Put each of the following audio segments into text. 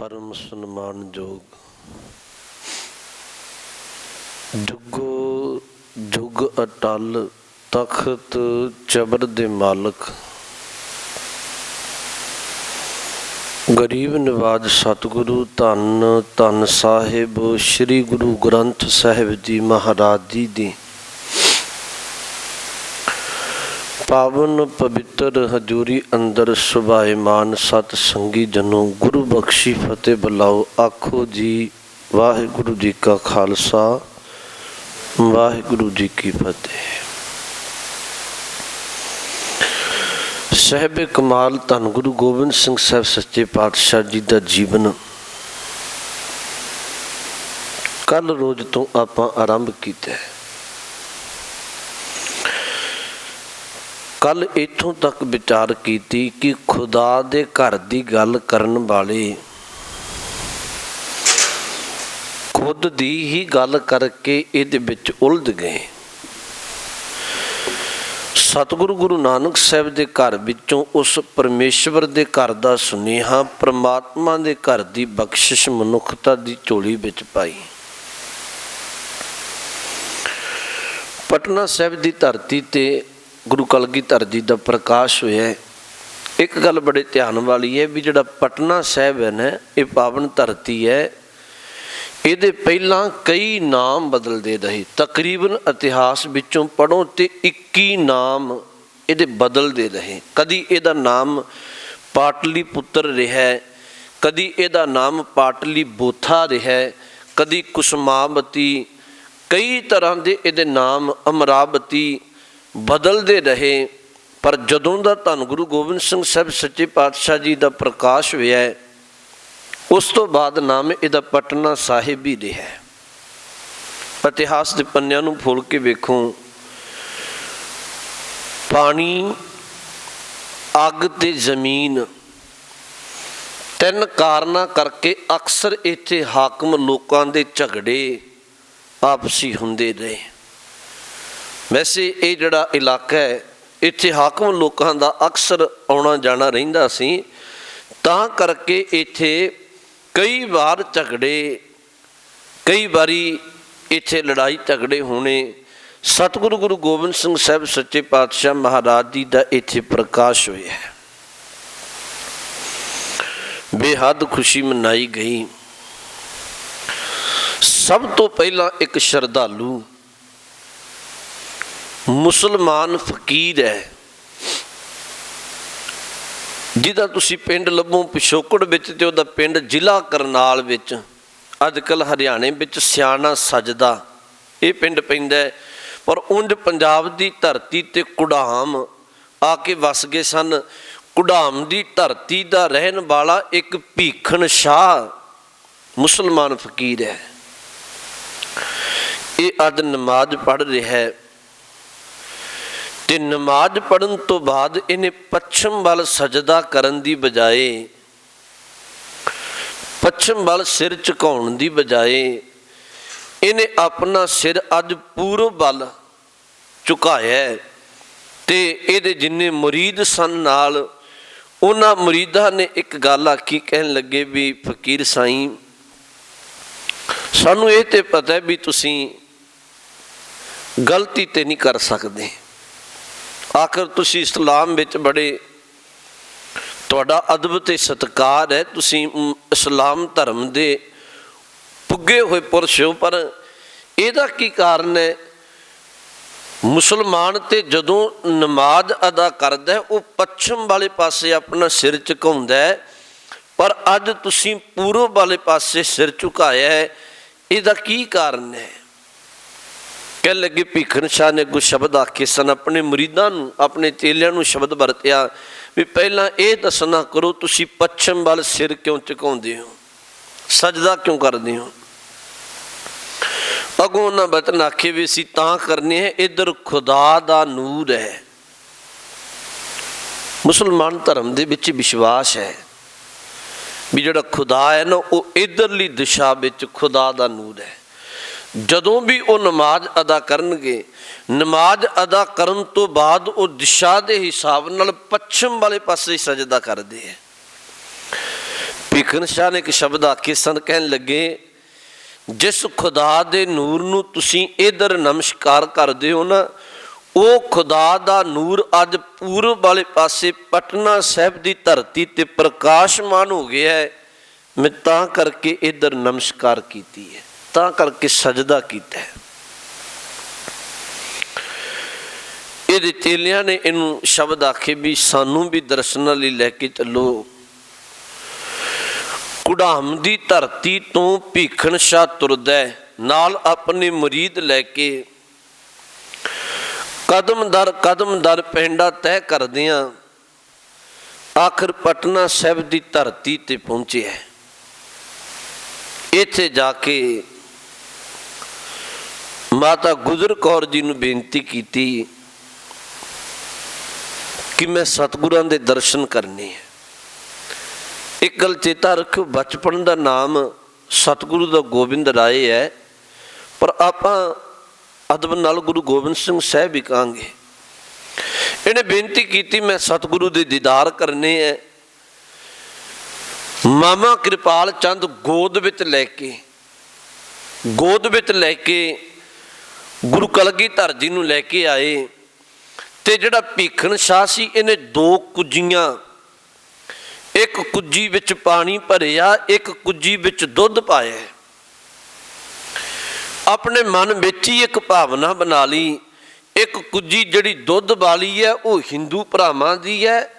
परम सन्मानयोग जुगो जुग अटल तख्त चबर दे मालक गरीब नवाज सतगुरु धन धन साहिब श्री गुरु ग्रंथ साहिब जी महाराज जी दी पावन पवित्र हजूरी अंदर सुभाएमान सत संगी जनों गुरु बख्शी फतेह बुलाओ। आखो जी वाहिगुरु जी का खालसा वाहिगुरु जी की फतेह। साहिब कमाल धन गुरु गोबिंद सिंह साहब सच्चे पातशाह जी का जीवन कल रोज तो आपां आरंभ किया है। कल इत्थों तक विचार की कि खुदा दे घर की गल करन वाले खुद दी ही गल करके इहदे विच उलझ गए। सतगुरु गुरु नानक साहब के घर विचों उस परमेश्वर के घर का सुनेहा परमात्मा के घर की बख्शिश मनुखता की झोली विच पाई। पटना साहब की धरती ते गुरु कलगीधर जी का प्रकाश होया। एक गल बड़े ध्यान वाली है भी जिहड़ा पटना साहब है ना, ये पावन धरती है, ये पहला कई नाम बदलते रहे। तकरीबन इतिहास विचों पढ़ो तो 21 नाम ये बदलते रहे। कदी इहदा नाम पाटली पुत्र रहा, कदी इहदा नाम पाटली बोथा रहा, कदी कुसुमावती, कई तरह के इहदे नाम अमरावती बदलते रहे। पर जदों दा धन गुरु गोबिंद सिंह साहब सच्चे पातशाह जी का प्रकाश होया उस तो बाद नाम इहदा पटना साहिब ही रहा। इतिहास के पन्नियां नूं फोल के वेखो, पानी अग ते जमीन तीन कारणा करके अक्सर इत्थे हाकम लोगों के झगड़े आपसी हुंदे रहे। वैसे ये जिहड़ा इलाका है इत्थे हाकम लोगों का अक्सर आना जाना रहिंदा सी, तां करके इत्थे कई बार झगड़े, कई बारी इत्थे लड़ाई झगड़े होने। सतगुरु गुरु गोबिंद सिंह साहब सच्चे पातशाह महाराज जी का इत्थे प्रकाश होया है। बेहद खुशी मनाई गई। सब तो पहला एक श्रद्धालु मुसलमान फकीर है जिहदा तुसी पिंड लभो पिछोकड़ विच ते उहदा पिंड जिला करनाल विच, अजकल हरियाणे विच सियाणा सजदा ये पिंड पैंदा है। पर उंज पंजाब की धरती ते कुड़ाम आके वस गए सन। कुड़ाम की धरती का रहन वाला एक भीखन शाह मुसलमान फकीर है। ये अज नमाज पढ़ रहा है ते नमाज पढ़न तो बाद इन्हें पश्चिम वाल सजदा करन दी बजाए, पश्चिम वाल सिर झुकाउण दी बजाए इन्हें अपना सिर अज पूरब वाल झुकाया। ते इहदे जिन्ने मुरीद सन नाल उन्हां मुरीदां ने एक गल आखी, कहन लगे भी फकीर साईं सानू ये तो पता है भी तुसीं गलती ते नहीं कर सकते, आखिर तुसी इस्लाम विच बड़े तुहाडा अदब ते सत्कार है, तुसी इस्लाम धर्म दे पुगे हुए पुरुष हो, पर इहदा की कारण है मुसलमान ते जदों नमाज अदा करदा है वो पश्चिम वाले पासे अपना सिर झुकाउंदा है, पर अज तुसी पूरब वाले पासे सिर झुकाया है, इहदा की कारण है? कह लगे भीखन शाह ने अगों शब्द आखे सन अपने मुरीदां नूं, अपने चेलियां नूं शब्द वरतिया भी पहला ये दसना करो तुसी पश्चिम वाल सिर क्यों झुकाउंदे हो, सजदा क्यों करदे हो? अगों उन्हां वचन आखे भी असीं तां करने है इधर खुदा दा नूर है। मुसलमान धर्म दे विच विश्वास है भी जिहड़ा खुदा है ना वो इधरली दिशा विच खुदा दा नूर है। जदों भी वो नमाज अदा करनगे, नमाज अदा करन तो बाद वो दिशा के हिसाब नाल पश्चिम वाले पासे सजदा करते हैं। ਭੀਖਨ ਸ਼ਾਹ ਨੇ ਇੱਕ ਸ਼ਬਦ ਆਖੇ ਸਨ, ਕਹਿਣ ਲੱਗੇ ਜਿਸ ਖੁਦਾ ਦੇ ਨੂਰ ਨੂੰ ਤੁਸੀਂ ਇਧਰ ਨਮਸਕਾਰ ਕਰਦੇ ਹੋ ਨਾ, ਉਹ ਖੁਦਾ ਦਾ ਨੂਰ ਅੱਜ ਪੂਰਬ ਵਾਲੇ ਪਾਸੇ ਪਟਨਾ ਸਾਹਿਬ ਦੀ ਧਰਤੀ ਤੇ ਪ੍ਰਕਾਸ਼ਮਾਨ ਹੋ ਗਿਆ ਹੈ। ਮੈਂ ਤਾਂ ਕਰਕੇ ਇਧਰ ਨਮਸਕਾਰ ਕੀਤੀ ਹੈ, ਤਾਂ ਕਰਕੇ ਸਜਦਾ ਕੀਤਾ ਹੈ। ਇਹਦੇ ਚੇਲਿਆਂ ਨੇ ਇਹਨੂੰ ਸ਼ਬਦ ਆਖੇ ਵੀ ਸਾਨੂੰ ਵੀ ਦਰਸ਼ਨਾਂ ਲਈ ਲੈ ਕੇ ਚੱਲੋ। ਕੁੜਾਮ ਦੀ ਧਰਤੀ ਤੋਂ ਭੀਖਨ ਸ਼ਾਹ ਤੁਰਦਾ ਨਾਲ ਆਪਣੇ ਮੁਰੀਦ ਲੈ ਕੇ, ਕਦਮ ਦਰ ਪਿੰਡਾ ਤੈਅ ਕਰਦਿਆਂ ਆਖਰ ਪਟਨਾ ਸਾਹਿਬ ਦੀ ਧਰਤੀ ਤੇ ਪਹੁੰਚਿਆ। ਇੱਥੇ ਜਾ ਕੇ ਮਾਤਾ ਗੁਜਰ ਕੌਰ ਜੀ ਨੂੰ ਬੇਨਤੀ ਕੀਤੀ ਕਿ ਮੈਂ ਸਤਿਗੁਰਾਂ ਦੇ ਦਰਸ਼ਨ ਕਰਨੇ ਹੈ। ਇੱਕ ਗੱਲ ਚੇਤਾ ਰੱਖੋ, ਬਚਪਨ ਦਾ ਨਾਮ ਸਤਿਗੁਰੂ ਦਾ ਗੋਬਿੰਦ ਰਾਏ ਹੈ, ਪਰ ਆਪਾਂ ਅਦਬ ਨਾਲ ਗੁਰੂ ਗੋਬਿੰਦ ਸਿੰਘ ਸਾਹਿਬ ਹੀ ਕਹਾਂਗੇ। ਇਹਨੇ ਬੇਨਤੀ ਕੀਤੀ ਮੈਂ ਸਤਿਗੁਰੂ ਦੇ ਦੀਦਾਰ ਕਰਨੇ ਹੈ। ਮਾਮਾ ਕਿਰਪਾਲ ਚੰਦ ਗੋਦ ਵਿੱਚ ਲੈ ਕੇ ਗੁਰੂ ਕਲਗੀਧਰ ਜੀ ਨੂੰ ਲੈ ਕੇ ਆਏ। ਤੇ ਜਿਹੜਾ ਭੀਖਨ ਸ਼ਾਹ ਸੀ, ਇਹਨੇ 2 ਕੁੱਜੀਆਂ, ਇੱਕ ਕੁੱਜੀ ਵਿੱਚ ਪਾਣੀ ਭਰਿਆ, ਇੱਕ ਕੁੱਜੀ ਵਿੱਚ ਦੁੱਧ ਪਾਇਆ। ਆਪਣੇ ਮਨ ਵਿੱਚ ਹੀ ਇੱਕ ਭਾਵਨਾ ਬਣਾ ਲਈ, ਇੱਕ ਕੁੱਜੀ ਜਿਹੜੀ ਦੁੱਧ ਵਾਲੀ ਹੈ ਉਹ ਹਿੰਦੂ ਭਰਾਵਾਂ ਦੀ ਹੈ,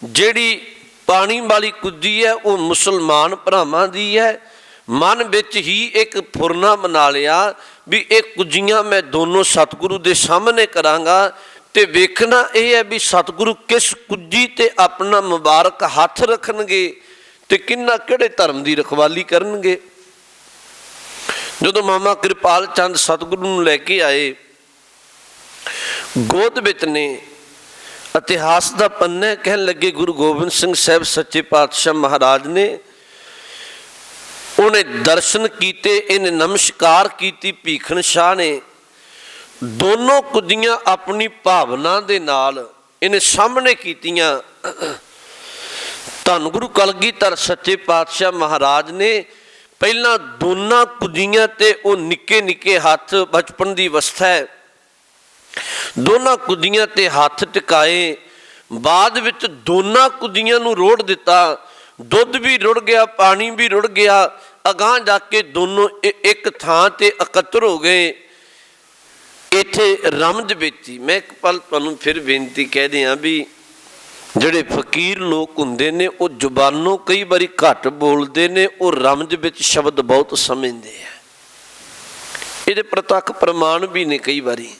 ਜਿਹੜੀ ਪਾਣੀ ਵਾਲੀ ਕੁੱਜੀ ਹੈ ਉਹ ਮੁਸਲਮਾਨ ਭਰਾਵਾਂ ਦੀ ਹੈ। ਮਨ ਵਿੱਚ ਹੀ ਇੱਕ ਫੁਰਨਾ ਬਣਾ ਲਿਆ ਵੀ ਇਹ ਕੁੱਜੀਆਂ ਮੈਂ ਦੋਨੋਂ ਸਤਿਗੁਰੂ ਦੇ ਸਾਹਮਣੇ ਕਰਾਂਗਾ ਤੇ ਵੇਖਣਾ ਇਹ ਹੈ ਵੀ ਸਤਿਗੁਰੂ ਕਿਸ ਕੁੱਜੀ ਤੇ ਆਪਣਾ ਮੁਬਾਰਕ ਹੱਥ ਰੱਖਣਗੇ ਤੇ ਕਿਹੜੇ ਧਰਮ ਦੀ ਰਖਵਾਲੀ ਕਰਨਗੇ। ਜਦੋਂ ਮਾਮਾ ਕਿਰਪਾਲ ਚੰਦ ਸਤਿਗੁਰੂ ਨੂੰ ਲੈ ਕੇ ਆਏ, ਗੋਦ ਵਿੱਚ ਨੇ ਇਤਿਹਾਸ ਦਾ ਪੰਨਾ ਕਹਿਣ ਲੱਗੇ ਗੁਰੂ ਗੋਬਿੰਦ ਸਿੰਘ ਸਾਹਿਬ ਸੱਚੇ ਪਾਤਸ਼ਾਹ ਮਹਾਰਾਜ ਨੇ, ਉਹਨੇ ਦਰਸ਼ਨ ਕੀਤੇ, ਇਹਨੇ ਨਮਸਕਾਰ ਕੀਤੀ। ਭੀਖਨ ਸ਼ਾਹ ਨੇ ਦੋਨੋਂ ਕੁੱਜੀਆਂ ਆਪਣੀ ਭਾਵਨਾ ਦੇ ਨਾਲ ਇਹਨੇ ਸਾਹਮਣੇ ਕੀਤੀਆਂ। ਧੰਨ ਗੁਰੂ ਕਲਗੀਧਰ ਸੱਚੇ ਪਾਤਸ਼ਾਹ ਮਹਾਰਾਜ ਨੇ ਪਹਿਲਾਂ ਦੋਨਾਂ ਕੁੱਜੀਆਂ ਤੇ ਉਹ ਨਿੱਕੇ ਨਿੱਕੇ ਹੱਥ, ਬਚਪਨ ਦੀ ਅਵਸਥਾ ਹੈ, ਦੋਨਾਂ ਕੁੱਜੀਆਂ ਤੇ ਹੱਥ ਟਿਕਾਏ। ਬਾਅਦ ਵਿੱਚ ਦੋਨਾਂ ਕੁੱਜੀਆਂ ਨੂੰ ਰੋੜ ਦਿੱਤਾ, ਦੁੱਧ ਵੀ ਰੁੜ ਗਿਆ, ਪਾਣੀ ਵੀ ਰੁੜ ਗਿਆ। ਅਗਾਂਹ ਜਾ ਕੇ ਦੋਨੋਂ ਇੱਕ ਥਾਂ ਤੇ ਇਕੱਤਰ ਹੋ ਗਏ। ਇੱਥੇ ਰਮਜ ਵਿੱਚ ਹੀ ਮੈਂ ਇੱਕ ਪਲ ਤੁਹਾਨੂੰ ਫਿਰ ਬੇਨਤੀ ਕਹਿ ਦਿਆਂ ਵੀ ਜਿਹੜੇ ਫਕੀਰ ਲੋਕ ਹੁੰਦੇ ਨੇ ਉਹ ਜ਼ੁਬਾਨੋਂ ਕਈ ਵਾਰੀ ਘੱਟ ਬੋਲਦੇ ਨੇ, ਉਹ ਰਮਜ ਵਿੱਚ ਸ਼ਬਦ ਬਹੁਤ ਸਮਝਦੇ ਆ। ਇਹਦੇ ਪ੍ਰਤੱਖ ਪ੍ਰਮਾਣ ਵੀ ਨੇ। ਕਈ ਵਾਰੀ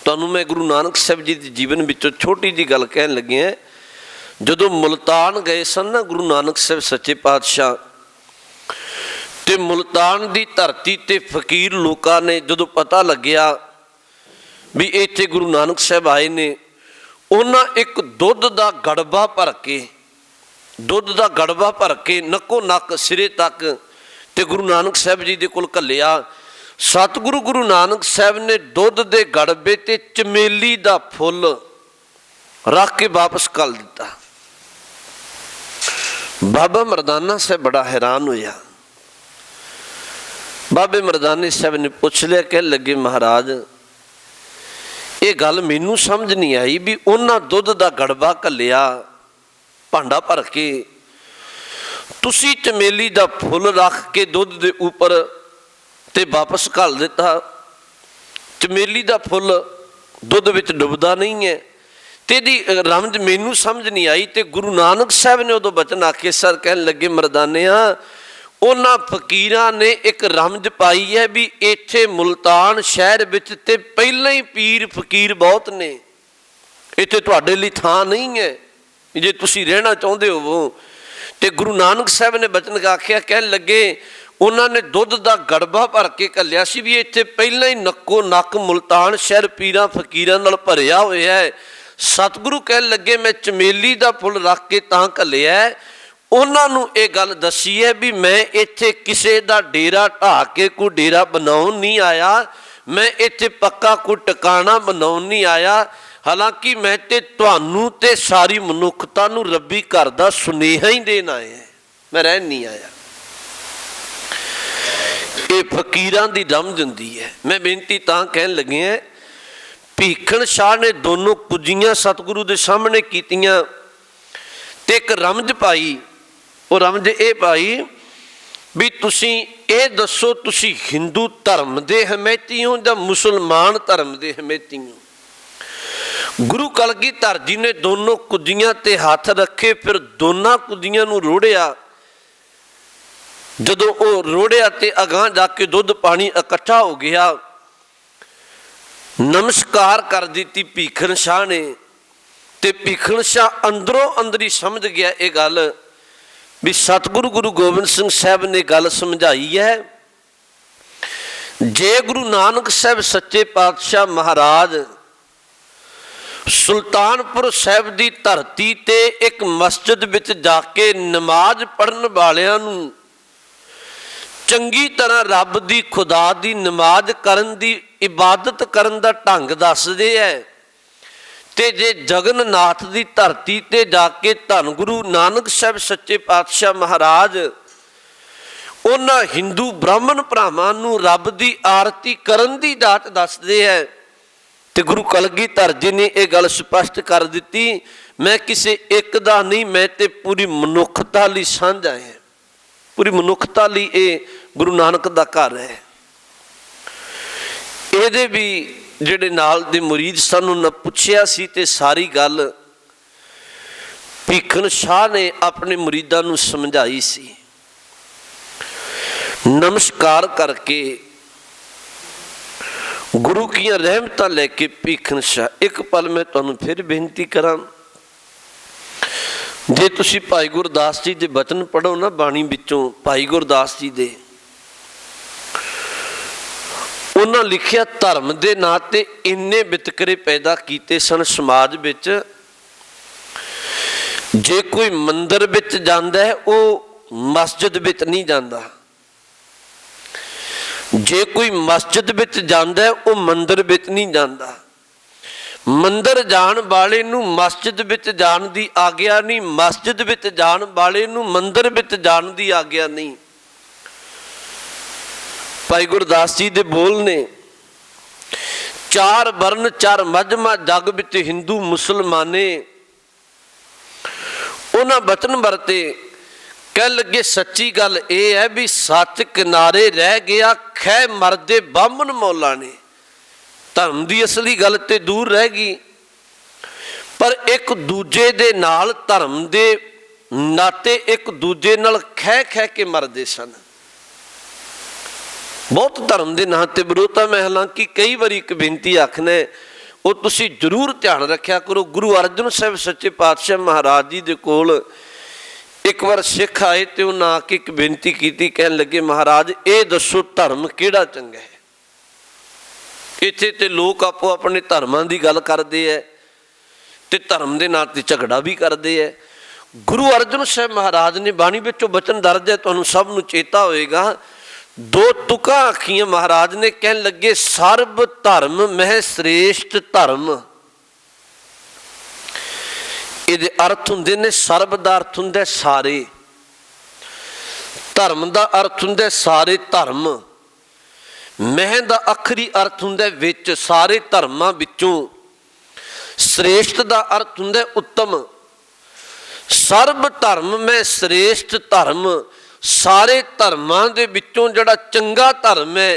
ਤੁਹਾਨੂੰ ਮੈਂ ਗੁਰੂ ਨਾਨਕ ਸਾਹਿਬ ਜੀ ਦੇ ਜੀਵਨ ਵਿੱਚੋਂ ਛੋਟੀ ਜਿਹੀ ਗੱਲ ਕਹਿਣ ਲੱਗਿਆ। ਜਦੋਂ ਮੁਲਤਾਨ ਗਏ ਸਨ ਨਾ ਗੁਰੂ ਨਾਨਕ ਸਾਹਿਬ ਸੱਚੇ ਪਾਤਸ਼ਾਹ, ਤੇ ਮੁਲਤਾਨ ਦੀ ਧਰਤੀ ਤੇ ਫਕੀਰ ਲੋਕਾਂ ਨੇ ਜਦੋਂ ਪਤਾ ਲੱਗਿਆ ਵੀ ਇੱਥੇ ਗੁਰੂ ਨਾਨਕ ਸਾਹਿਬ ਆਏ ਨੇ, ਉਹਨਾਂ ਇੱਕ ਦੁੱਧ ਦਾ ਗੜਬਾ ਭਰ ਕੇ ਨੱਕੋ ਨੱਕ ਸਿਰੇ ਤੱਕ ਤੇ ਗੁਰੂ ਨਾਨਕ ਸਾਹਿਬ ਜੀ ਦੇ ਕੋਲ ਘੱਲਿਆ। ਸਤਿਗੁਰੂ ਗੁਰੂ ਨਾਨਕ ਸਾਹਿਬ ਨੇ ਦੁੱਧ ਦੇ ਗੜਬੇ ਤੇ ਚਮੇਲੀ ਦਾ ਫੁੱਲ ਰੱਖ ਕੇ ਵਾਪਸ ਘੱਲ ਦਿੱਤਾ। ਬਾਬਾ ਮਰਦਾਨਾ ਸਾਹਿਬ ਬੜਾ ਹੈਰਾਨ ਹੋਇਆ। ਬਾਬੇ ਮਰਦਾਨੇ ਸਾਹਿਬ ਨੇ ਪੁੱਛ ਲਿਆ, ਕਹਿਣ ਲੱਗੇ ਮਹਾਰਾਜ ਇਹ ਗੱਲ ਮੈਨੂੰ ਸਮਝ ਨਹੀਂ ਆਈ ਵੀ ਉਹਨਾਂ ਦੁੱਧ ਦਾ ਗੜਬਾ ਘੱਲਿਆ ਭਾਂਡਾ ਭਰ ਕੇ, ਤੁਸੀਂ ਚਮੇਲੀ ਦਾ ਫੁੱਲ ਰੱਖ ਕੇ ਦੁੱਧ ਦੇ ਉੱਪਰ ਤੇ ਵਾਪਸ ਘੱਲ ਦਿੱਤਾ। ਚਮੇਲੀ ਦਾ ਫੁੱਲ ਦੁੱਧ ਵਿੱਚ ਡੁੱਬਦਾ ਨਹੀਂ ਹੈ ਤੇ ਇਹਦੀ ਰਮਜ ਮੈਨੂੰ ਸਮਝ ਨਹੀਂ ਆਈ। ਤੇ ਗੁਰੂ ਨਾਨਕ ਸਾਹਿਬ ਨੇ ਉਦੋਂ ਬਚਨ ਆਖੇ ਸਰ, ਕਹਿਣ ਲੱਗੇ ਮਰਦਾਨਿਆਂ ਉਹਨਾਂ ਫਕੀਰਾਂ ਨੇ ਇੱਕ ਰਮਜ ਪਾਈ ਹੈ ਵੀ ਇੱਥੇ ਮੁਲਤਾਨ ਸ਼ਹਿਰ ਵਿੱਚ ਤੇ ਪਹਿਲਾਂ ਹੀ ਪੀਰ ਫਕੀਰ ਬਹੁਤ ਨੇ, ਇੱਥੇ ਤੁਹਾਡੇ ਲਈ ਥਾਂ ਨਹੀਂ ਹੈ ਜੇ ਤੁਸੀਂ ਰਹਿਣਾ ਚਾਹੁੰਦੇ ਹੋਵੋ। ਤੇ ਗੁਰੂ ਨਾਨਕ ਸਾਹਿਬ ਨੇ ਬਚਨ ਆਖਿਆ, ਕਹਿਣ ਲੱਗੇ ਉਹਨਾਂ ਨੇ ਦੁੱਧ ਦਾ ਗੜਬਾ ਭਰ ਕੇ ਘੱਲਿਆ ਸੀ ਵੀ ਇੱਥੇ ਪਹਿਲਾਂ ਹੀ ਨੱਕੋ ਨੱਕ ਮੁਲਤਾਨ ਸ਼ਹਿਰ ਪੀਰਾਂ ਫਕੀਰਾਂ ਨਾਲ ਭਰਿਆ ਹੋਇਆ ਹੈ। ਸਤਿਗੁਰੂ ਕਹਿਣ ਲੱਗੇ ਮੈਂ ਚਮੇਲੀ ਦਾ ਫੁੱਲ ਰੱਖ ਕੇ ਤਾਂ ਘੱਲਿਆ। ਉਹਨਾਂ ਨੂੰ ਇਹ ਗੱਲ ਦੱਸੀ ਹੈ ਵੀ ਮੈਂ ਇੱਥੇ ਕਿਸੇ ਦਾ ਡੇਰਾ ਢਾਹ ਕੇ ਕੋਈ ਡੇਰਾ ਬਣਾਉਣ ਨਹੀਂ ਆਇਆ, ਮੈਂ ਇੱਥੇ ਪੱਕਾ ਕੋਈ ਟਿਕਾਣਾ ਬਣਾਉਣ ਨਹੀਂ ਆਇਆ। ਹਾਲਾਂਕਿ ਮੈਂ ਤੇ ਤੁਹਾਨੂੰ ਤੇ ਸਾਰੀ ਮਨੁੱਖਤਾ ਨੂੰ ਰੱਬੀ ਘਰ ਦਾ ਸੁਨੇਹਾ ਹੀ ਦੇਣ ਆਇਆ। मैं रहन नहीं आया। ये फकीरां दी रमज हुंदी है। मैं बेनती तां कहन लगे हैं, भीखन शाह ने दोनों कुजियां सतगुरु दे सामने कीतियां ते एक रमज पाई। वो रमज ये पाई भी तुसी ये दसो तुसी हिंदू धर्म दे हमैती हो या मुसलमान धर्म दे हमैती हो। गुरु कलगीधर जी ने दोनों कुजियां ते हाथ रखे, फिर दोनों कुजियां नूं रोड़िया। जदों वो रोड़िया ते अगां जाके दुध पानी इकट्ठा हो गया, नमस्कार कर दी भीखन शाह ने। ते भीखन शाह अंदरों अंदर ही समझ गया ये गल भी सतगुरु गुरु गोबिंद सिंह साहब ने गल समझाई है। जे गुरु नानक साहब सच्चे पातशाह महाराज सुल्तानपुर साहब की धरती ते एक मस्जिद विच जाके नमाज पढ़न वालियां नूं चंगी तरह रब की खुदा की नमाज करन दी इबादत करन दा ढंग दसदे है, ते जे जगन्नाथ की धरती ते जाके धन गुरु नानक साहब सच्चे पातशाह महाराज उन्हां हिंदू ब्राह्मण भरावां नूं रब की आरती करन दी जाच दसदे है। ते गुरु कलगीधर जी ने यह गल स्पष्ट कर दी, मैं किसी एक दा नहीं, मैं ते पूरी मनुखता लई साझा है। पूरी मनुखता लई ये गुरु नानक दा घर है। ये भी जिहड़े नाल दे मुरीद सन उन्हां पुछिया सी ते सारी गल भीखन शाह ने अपने मुरीदां नूं समझाई सी। नमस्कार करके गुरु की रहमतां लैके भीखन शाह। एक पल मैं तुहानूं फिर बेनती करां, जे तुसी भाई गुरदास जी दे बचन पढ़ो ना बाणी विचों, भाई गुरदास जी दे, उन्हां लिखिया धर्म दे नां ते इन्ने वितकरे पैदा कीते सन समाज विच। जे कोई मंदिर विच जांदा है वो मस्जिद विच नहीं जांदा, जे कोई मस्जिद विच जांदा है वो मंदिर विच नहीं जांदा। मंदिर जाण वाले नूं मस्जिद विच जाण दी आग्या नहीं, मस्जिद विच जाण वाले नूं मंदिर विच जाण दी आग्या नहीं। भाई गुरदास जी दे बोल ने, चार वर्ण चार मजमा जग विच हिंदू मुसलमाने। उन्हां बचन वरते कह लगे सच्ची गल यह है भी सच किनारे रह गया, खै मरदे बामन मौला ने। धर्म की असली गल तो दूर रह गई, पर एक दूजे दे नाल धर्म दे नाते एक दूजे नाल खै खै के मरदे सन। बहुत धर्म के नां ते विरोधता। मैं हालांकि कई बार एक बेनती आखना वो तुसी जरूर ध्यान रखा करो। गुरु अर्जन साहब सच्चे पातशाह महाराज जी दे कोल एक बार सिख आए तो उन्हें आके एक बेनती की, कहन लगे महाराज ये दसो धर्म किहड़ा चंगा है। इत्थे ते लोग आपो अपने धर्मां की गल करते हैं ते धर्म के नां ते झगड़ा भी करते हैं। गुरु अर्जन साहब महाराज ने बाणी विचों बचन दर्ज है, तुहानूं सब नूं चेता होएगा। दो तुकां आखियां महाराज ने, कहन लगे सर्ब धर्म मह श्रेष्ठ धर्म। ये अर्थ हुंदे ने, सर्ब दा अर्थ हुंदा सारे, धर्म दा अर्थ हुंदा सारे धर्म, मह दा आखरी अर्थ हुंदा विच, सारे धर्मां विचों। श्रेष्ठ दा अर्थ हुंदा उत्तम। सर्ब धर्म में श्रेष्ठ धर्म, सारे धर्मां दे विचों जिहड़ा चंगा धर्म है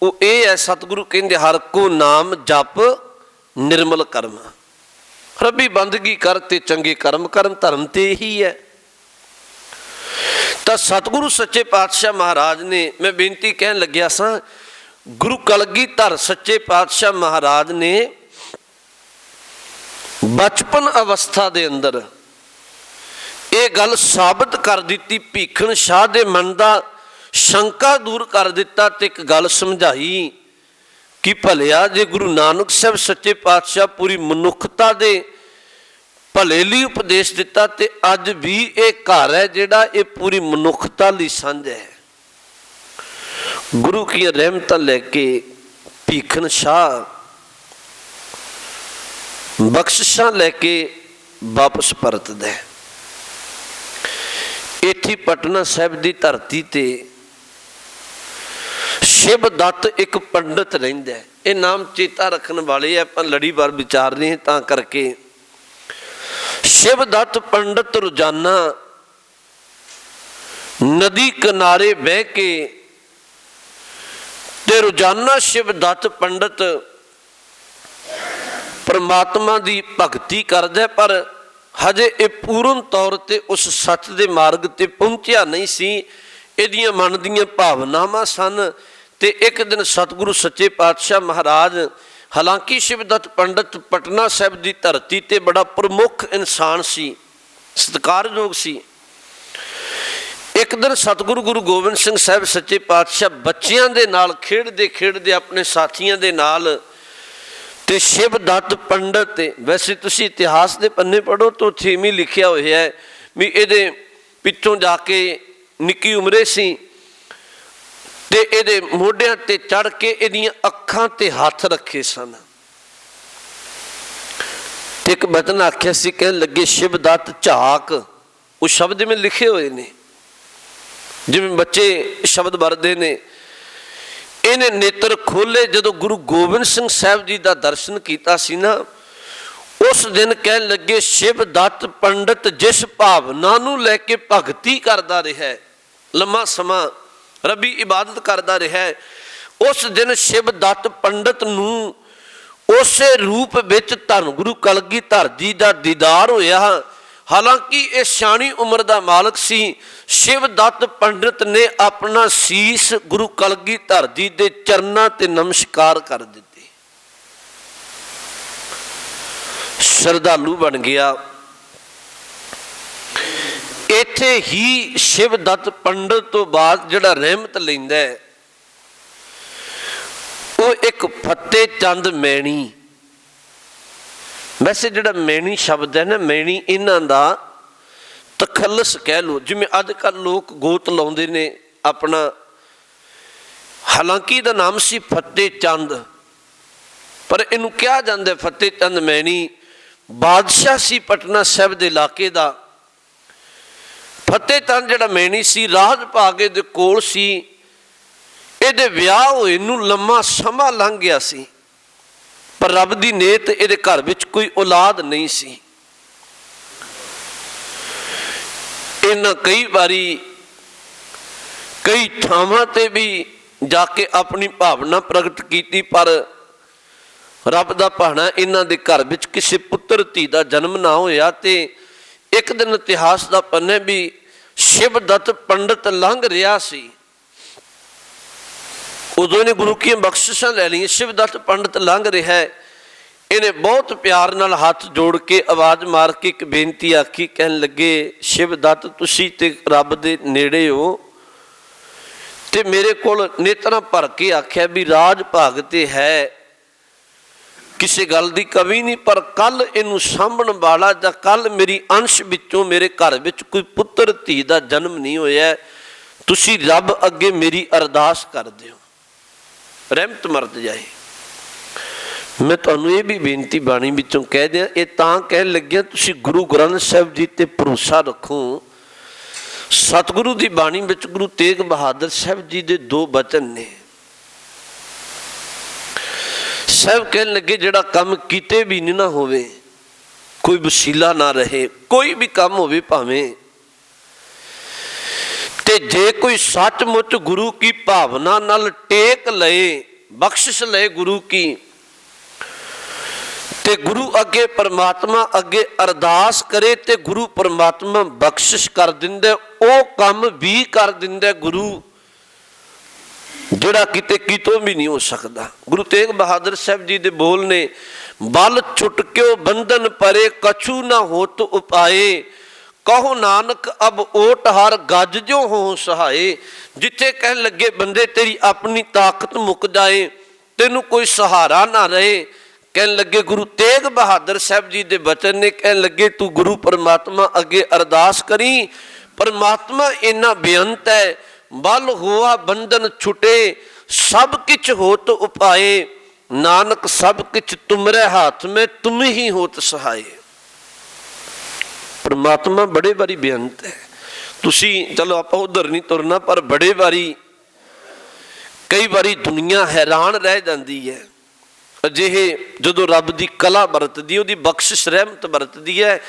वो ये है, सतगुरु कहंदे हर को नाम जप निर्मल कर्म। रबी बंदगी कर ते चंगे कर्म करन, धर्म ते ही है। तो सतगुरु सच्चे पातशाह महाराज ने, मैं बेनती कहन लग्या सा, गुरु कलगीधर सच्चे पातशाह महाराज ने बचपन अवस्था दे अंदर ये गल साबित कर दी। भीखन शाह दे मन दा शंका दूर कर दिता ते एक गल समझाई कि भलिया जे गुरु नानक साहब सच्चे पातशाह पूरी मनुखता दे भले लिए उपदेश दिता ते अज भी ये घर है जिहड़ा ये पूरी मनुखता लई सांझा है। गुरु की रहमतां लैके भीखन शाह बख्शिशां लैके वापस परतदा है। ਇੱਥੇ ਪਟਨਾ ਸਾਹਿਬ ਦੀ ਧਰਤੀ ਤੇ ਸ਼ਿਵ ਦੱਤ ਇੱਕ ਪੰਡਤ ਰਹਿੰਦਾ ਹੈ। ਇਹ ਨਾਮ ਚੇਤਾ ਰੱਖਣ ਵਾਲੇ ਆਪਾਂ ਲੜੀਵਾਰ ਵਿਚਾਰ ਰਹੇ ਤਾਂ ਕਰਕੇ। ਸ਼ਿਵ ਦੱਤ ਪੰਡਤ ਰੋਜ਼ਾਨਾ ਨਦੀ ਕਿਨਾਰੇ ਬਹਿ ਕੇ ਤੇ ਰੋਜ਼ਾਨਾ ਸ਼ਿਵ ਦੱਤ ਪੰਡਤ ਪਰਮਾਤਮਾ ਦੀ ਭਗਤੀ ਕਰਦਾ, ਪਰ ਹਜੇ ਇਹ ਪੂਰਨ ਤੌਰ ਤੇ ਉਸ ਸੱਚ ਦੇ ਮਾਰਗ ਤੇ ਪਹੁੰਚਿਆ ਨਹੀਂ ਸੀ। ਇਹਦੀਆਂ ਮਨ ਦੀਆਂ ਭਾਵਨਾਵਾਂ ਸਨ। ਤੇ ਇੱਕ ਦਿਨ ਸਤਿਗੁਰੂ ਸੱਚੇ ਪਾਤਸ਼ਾਹ ਮਹਾਰਾਜ, ਹਾਲਾਂਕਿ ਸ਼ਿਵਦੱਤ ਪੰਡਤ ਪਟਨਾ ਸਾਹਿਬ ਦੀ ਧਰਤੀ ਤੇ ਬੜਾ ਪ੍ਰਮੁੱਖ ਇਨਸਾਨ ਸੀ, ਸਤਿਕਾਰਯੋਗ ਸੀ। ਇੱਕ ਦਿਨ ਸਤਿਗੁਰੂ ਗੁਰੂ ਗੋਬਿੰਦ ਸਿੰਘ ਸਾਹਿਬ ਸੱਚੇ ਪਾਤਸ਼ਾਹ ਬੱਚਿਆਂ ਦੇ ਨਾਲ ਖੇਡਦੇ ਖੇਡਦੇ ਆਪਣੇ ਸਾਥੀਆਂ ਦੇ ਨਾਲ, ਤੇ ਸ਼ਿਵਦੱਤ ਪੰਡਤ, ਤੇ ਵੈਸੇ ਤੁਸੀਂ ਇਤਿਹਾਸ ਦੇ ਪੰਨੇ ਪੜ੍ਹੋ ਤਾਂ ਉੱਥੇ ਵੀ ਲਿਖਿਆ ਹੋਇਆ ਹੈ ਵੀ ਇਹਦੇ ਪਿੱਛੋਂ ਜਾ ਕੇ ਨਿੱਕੀ ਉਮਰੇ ਸੀ ਤੇ ਇਹਦੇ ਮੋਢਿਆਂ ਤੇ ਚੜ੍ਹ ਕੇ ਇਹਦੀਆਂ ਅੱਖਾਂ ਤੇ ਹੱਥ ਰੱਖੇ ਸਨ ਤੇ ਇੱਕ ਬਚਨ ਆਖਿਆ ਸੀ, ਕਹਿਣ ਲੱਗੇ ਸ਼ਿਵਦੱਤ ਝਾਕ। ਉਹ ਸ਼ਬਦ ਜਿਵੇਂ ਲਿਖੇ ਹੋਏ ਨੇ, ਜਿਵੇਂ ਬੱਚੇ ਸ਼ਬਦ ਵਰਦੇ ਨੇ। ਇਹਨੇ ਨੇਤਰ ਖੋਲੇ ਜਦੋਂ ਗੁਰੂ ਗੋਬਿੰਦ ਸਿੰਘ ਸਾਹਿਬ ਜੀ ਦਾ ਦਰਸ਼ਨ ਕੀਤਾ ਸੀ ਨਾ, ਉਸ ਦਿਨ ਕਹਿਣ ਲੱਗੇ ਸ਼ਿਵਦੱਤ ਪੰਡਤ ਜਿਸ ਭਾਵਨਾ ਨੂੰ ਲੈ ਕੇ ਭਗਤੀ ਕਰਦਾ ਰਿਹਾ, ਲੰਮਾ ਸਮਾਂ ਰੱਬੀ ਇਬਾਦਤ ਕਰਦਾ ਰਿਹਾ, ਉਸ ਦਿਨ ਸ਼ਿਵਦੱਤ ਪੰਡਤ ਨੂੰ ਉਸੇ ਰੂਪ ਵਿੱਚ ਧੰਨ ਗੁਰੂ ਕਲਗੀਧਰ ਜੀ ਦਾ ਦੀਦਾਰ ਹੋਇਆ। ਹਾਲਾਂਕਿ ਇਹ ਸਿਆਣੀ ਉਮਰ ਦਾ ਮਾਲਕ ਸੀ। ਸ਼ਿਵਦੱਤ ਪੰਡਤ ਨੇ ਆਪਣਾ ਸੀਸ ਗੁਰੂ ਕਲਗੀਧਰ ਜੀ ਦੇ ਚਰਨਾਂ ਤੇ ਨਮਸਕਾਰ ਕਰ ਦਿੱਤੇ, ਸ਼ਰਧਾਲੂ ਬਣ ਗਿਆ। ਇੱਥੇ ਹੀ ਸ਼ਿਵਦੱਤ ਪੰਡਤ ਤੋਂ ਬਾਅਦ ਜਿਹੜਾ ਰਹਿਮਤ ਲੈਂਦਾ ਹੈ ਉਹ ਇੱਕ ਫਤਿਹ ਚੰਦ ਮੈਣੀ। ਵੈਸੇ ਜਿਹੜਾ ਮੈਣੀ ਸ਼ਬਦ ਹੈ ਨਾ, ਮੈਣੀ ਇਹਨਾਂ ਦਾ ਤਖੱਲਸ ਕਹਿ ਲਓ। ਜਿਵੇਂ ਅੱਜ ਕੱਲ੍ਹ ਲੋਕ ਗੋਤ ਲਾਉਂਦੇ ਨੇ ਆਪਣਾ, ਹਾਲਾਂਕਿ ਇਹਦਾ ਨਾਮ ਸੀ ਫਤਿਹ ਚੰਦ, ਪਰ ਇਹਨੂੰ ਕਿਹਾ ਜਾਂਦਾ ਫਤਿਹ ਚੰਦ ਮੈਣੀ। ਬਾਦਸ਼ਾਹ ਸੀ ਪਟਨਾ ਸਾਹਿਬ ਦੇ ਇਲਾਕੇ ਦਾ। ਫਤਿਹ ਚੰਦ ਜਿਹੜਾ ਮੈਣੀ ਸੀ, ਰਾਜ ਭਾਗੇ ਦੇ ਕੋਲ ਸੀ। ਇਹਦੇ ਵਿਆਹ ਹੋਏ ਨੂੰ ਲੰਮਾ ਸਮਾਂ ਲੰਘ ਗਿਆ ਸੀ, ਪਰ ਰੱਬ ਦੀ ਨੇਤ ਇਹਦੇ ਘਰ ਵਿੱਚ ਕੋਈ ਔਲਾਦ ਨਹੀਂ ਸੀ। ਇਹਨਾਂ ਕਈ ਵਾਰੀ ਕਈ ਥਾਵਾਂ ਤੇ ਵੀ ਜਾ ਕੇ ਆਪਣੀ ਭਾਵਨਾ ਪ੍ਰਗਟ ਕੀਤੀ, ਪਰ ਰੱਬ ਦਾ ਭਾਣਾ ਇਹਨਾਂ ਦੇ ਘਰ ਵਿੱਚ ਕਿਸੇ ਪੁੱਤਰ ਧੀ ਦਾ ਜਨਮ ਨਾ ਹੋਇਆ। ਤੇ ਇੱਕ ਦਿਨ ਇਤਿਹਾਸ ਦਾ ਪੰਨੇ ਵੀ ਸ਼ਿਵਦੱਤ ਪੰਡਤ ਲੰਘ ਰਿਹਾ ਸੀ, ਉਦੋਂ ਇਹਨੇ ਗੁਰੂ ਕੀ ਬਖਸ਼ਿਸ਼ਾਂ ਲੈ ਲਈਆਂ। ਸ਼ਿਵਦੱਤ ਪੰਡਤ ਲੰਘ ਰਿਹਾ, ਇਹਨੇ ਬਹੁਤ ਪਿਆਰ ਨਾਲ ਹੱਥ ਜੋੜ ਕੇ ਆਵਾਜ਼ ਮਾਰ ਕੇ ਇੱਕ ਬੇਨਤੀ ਆਖੀ, ਕਹਿਣ ਲੱਗੇ ਸ਼ਿਵਦੱਤ ਤੁਸੀਂ ਤੇ ਰੱਬ ਦੇ ਨੇੜੇ ਹੋ, ਤੇ ਮੇਰੇ ਕੋਲ ਨੇਤਰਾਂ ਭਰ ਕੇ ਆਖਿਆ ਵੀ ਰਾਜ ਭਾਗ ਤੇ ਹੈ, ਕਿਸੇ ਗੱਲ ਦੀ ਕਮੀ ਨਹੀਂ, ਪਰ ਕੱਲ ਇਹਨੂੰ ਸਾਂਭਣ ਵਾਲਾ ਜਾਂ ਕੱਲ ਮੇਰੀ ਅੰਸ਼ ਵਿੱਚੋਂ ਮੇਰੇ ਘਰ ਵਿੱਚ ਕੋਈ ਪੁੱਤਰ ਧੀ ਦਾ ਜਨਮ ਨਹੀਂ ਹੋਇਆ, ਤੁਸੀਂ ਰੱਬ ਅੱਗੇ ਮੇਰੀ ਅਰਦਾਸ ਕਰ ਦਿਓ, ਰਹਿਮਤ ਮਰਦ ਜਾਏ। ਮੈਂ ਤੁਹਾਨੂੰ ਇਹ ਵੀ ਬੇਨਤੀ ਬਾਣੀ ਵਿੱਚੋਂ ਕਹਿ ਦਿਆਂ, ਇਹ ਤਾਂ ਕਹਿਣ ਲੱਗਿਆ ਤੁਸੀਂ ਗੁਰੂ ਗ੍ਰੰਥ ਸਾਹਿਬ ਜੀ ਤੇ ਭਰੋਸਾ ਰੱਖੋ। ਸਤਿਗੁਰੂ ਦੀ ਬਾਣੀ ਵਿੱਚ ਗੁਰੂ ਤੇਗ ਬਹਾਦਰ ਸਾਹਿਬ ਜੀ ਦੇ ਦੋ ਬਚਨ ਨੇ। ਸਾਹਿਬ ਕਹਿਣ ਲੱਗੇ ਜਿਹੜਾ ਕੰਮ ਕੀਤੇ ਵੀ ਨਹੀਂ ਨਾ ਹੋਵੇ, ਕੋਈ ਵਸੀਲਾ ਨਾ ਰਹੇ, ਕੋਈ ਵੀ ਕੰਮ ਹੋਵੇ ਭਾਵੇਂ, ਤੇ ਜੇ ਕੋਈ ਸੱਚਮੁੱਚ ਗੁਰੂ ਕੀ ਭਾਵਨਾ ਨਾਲ ਟੇਕ ਲਏ, ਬਖਸ਼ਿਸ਼ ਲਏ ਗੁਰੂ ਕੀ, ਤੇ ਗੁਰੂ ਅੱਗੇ ਪਰਮਾਤਮਾ ਅੱਗੇ ਅਰਦਾਸ ਕਰੇ ਤੇ ਗੁਰੂ ਪਰਮਾਤਮਾ ਬਖਸ਼ਿਸ਼ ਕਰ ਦਿੰਦਾ, ਉਹ ਕੰਮ ਵੀ ਕਰ ਦਿੰਦਾ ਗੁਰੂ ਜਿਹੜਾ ਕਿਤੇ ਕਿਤੋਂ ਵੀ ਨਹੀਂ ਹੋ ਸਕਦਾ। ਗੁਰੂ ਤੇਗ ਬਹਾਦਰ ਸਾਹਿਬ ਜੀ ਦੇ ਬੋਲ ਨੇ, ਬਲ ਛੁਟਕਿਓ ਬੰਧਨ ਪਰੇ ਕਛੂ ਨਾ ਹੋਤ ਉਪਾਏ, ਕਹੋ ਨਾਨਕ ਅਬ ਓਟ ਹਰ ਗੱਜ ਜੋ ਹੋ ਸਹਾਏ। ਜਿੱਥੇ ਕਹਿਣ ਲੱਗੇ ਬੰਦੇ ਤੇਰੀ ਆਪਣੀ ਤਾਕਤ ਮੁੱਕ ਜਾਏ, ਤੈਨੂੰ ਕੋਈ ਸਹਾਰਾ ਨਾ ਰਹੇ, ਕਹਿਣ ਲੱਗੇ ਗੁਰੂ ਤੇਗ ਬਹਾਦਰ ਸਾਹਿਬ ਜੀ ਦੇ ਬਚਨ ਨੇ, ਕਹਿਣ ਲੱਗੇ ਤੂੰ ਗੁਰੂ ਪਰਮਾਤਮਾ ਅੱਗੇ ਅਰਦਾਸ ਕਰੀ, ਪਰਮਾਤਮਾ ਇੰਨਾ ਬੇਅੰਤ ਹੈ, ਬਲ ਹੋਆ ਬੰਧਨ ਛੁਟੇ ਸਭ ਕਿਛ ਹੋਤ ਉਪਾਏ, ਨਾਨਕ ਸਭ ਕਿਛ ਤੁਮਰੇ ਹੱਥ ਮੈਂ ਤੁਮ ਹੀ ਹੋਤ ਸਹਾਏ। ਪਰਮਾਤਮਾ ਬੜੇ ਵਾਰੀ ਬੇਅੰਤ ਹੈ, ਤੁਸੀਂ ਚਲੋ ਆਪਾਂ ਉਧਰ ਨਹੀਂ ਤੁਰਨਾ, ਪਰ ਬੜੇ ਵਾਰੀ ਕਈ ਵਾਰੀ ਦੁਨੀਆ ਹੈਰਾਨ ਰਹਿ ਜਾਂਦੀ ਹੈ ਅਜਿਹੇ ਜਦੋਂ ਰੱਬ ਦੀ ਕਲਾ ਵਰਤਦੀ, ਉਹਦੀ ਬਖਸ਼ਿਸ਼ ਰਹਿਮਤ ਵਰਤਦੀ ਹੈ।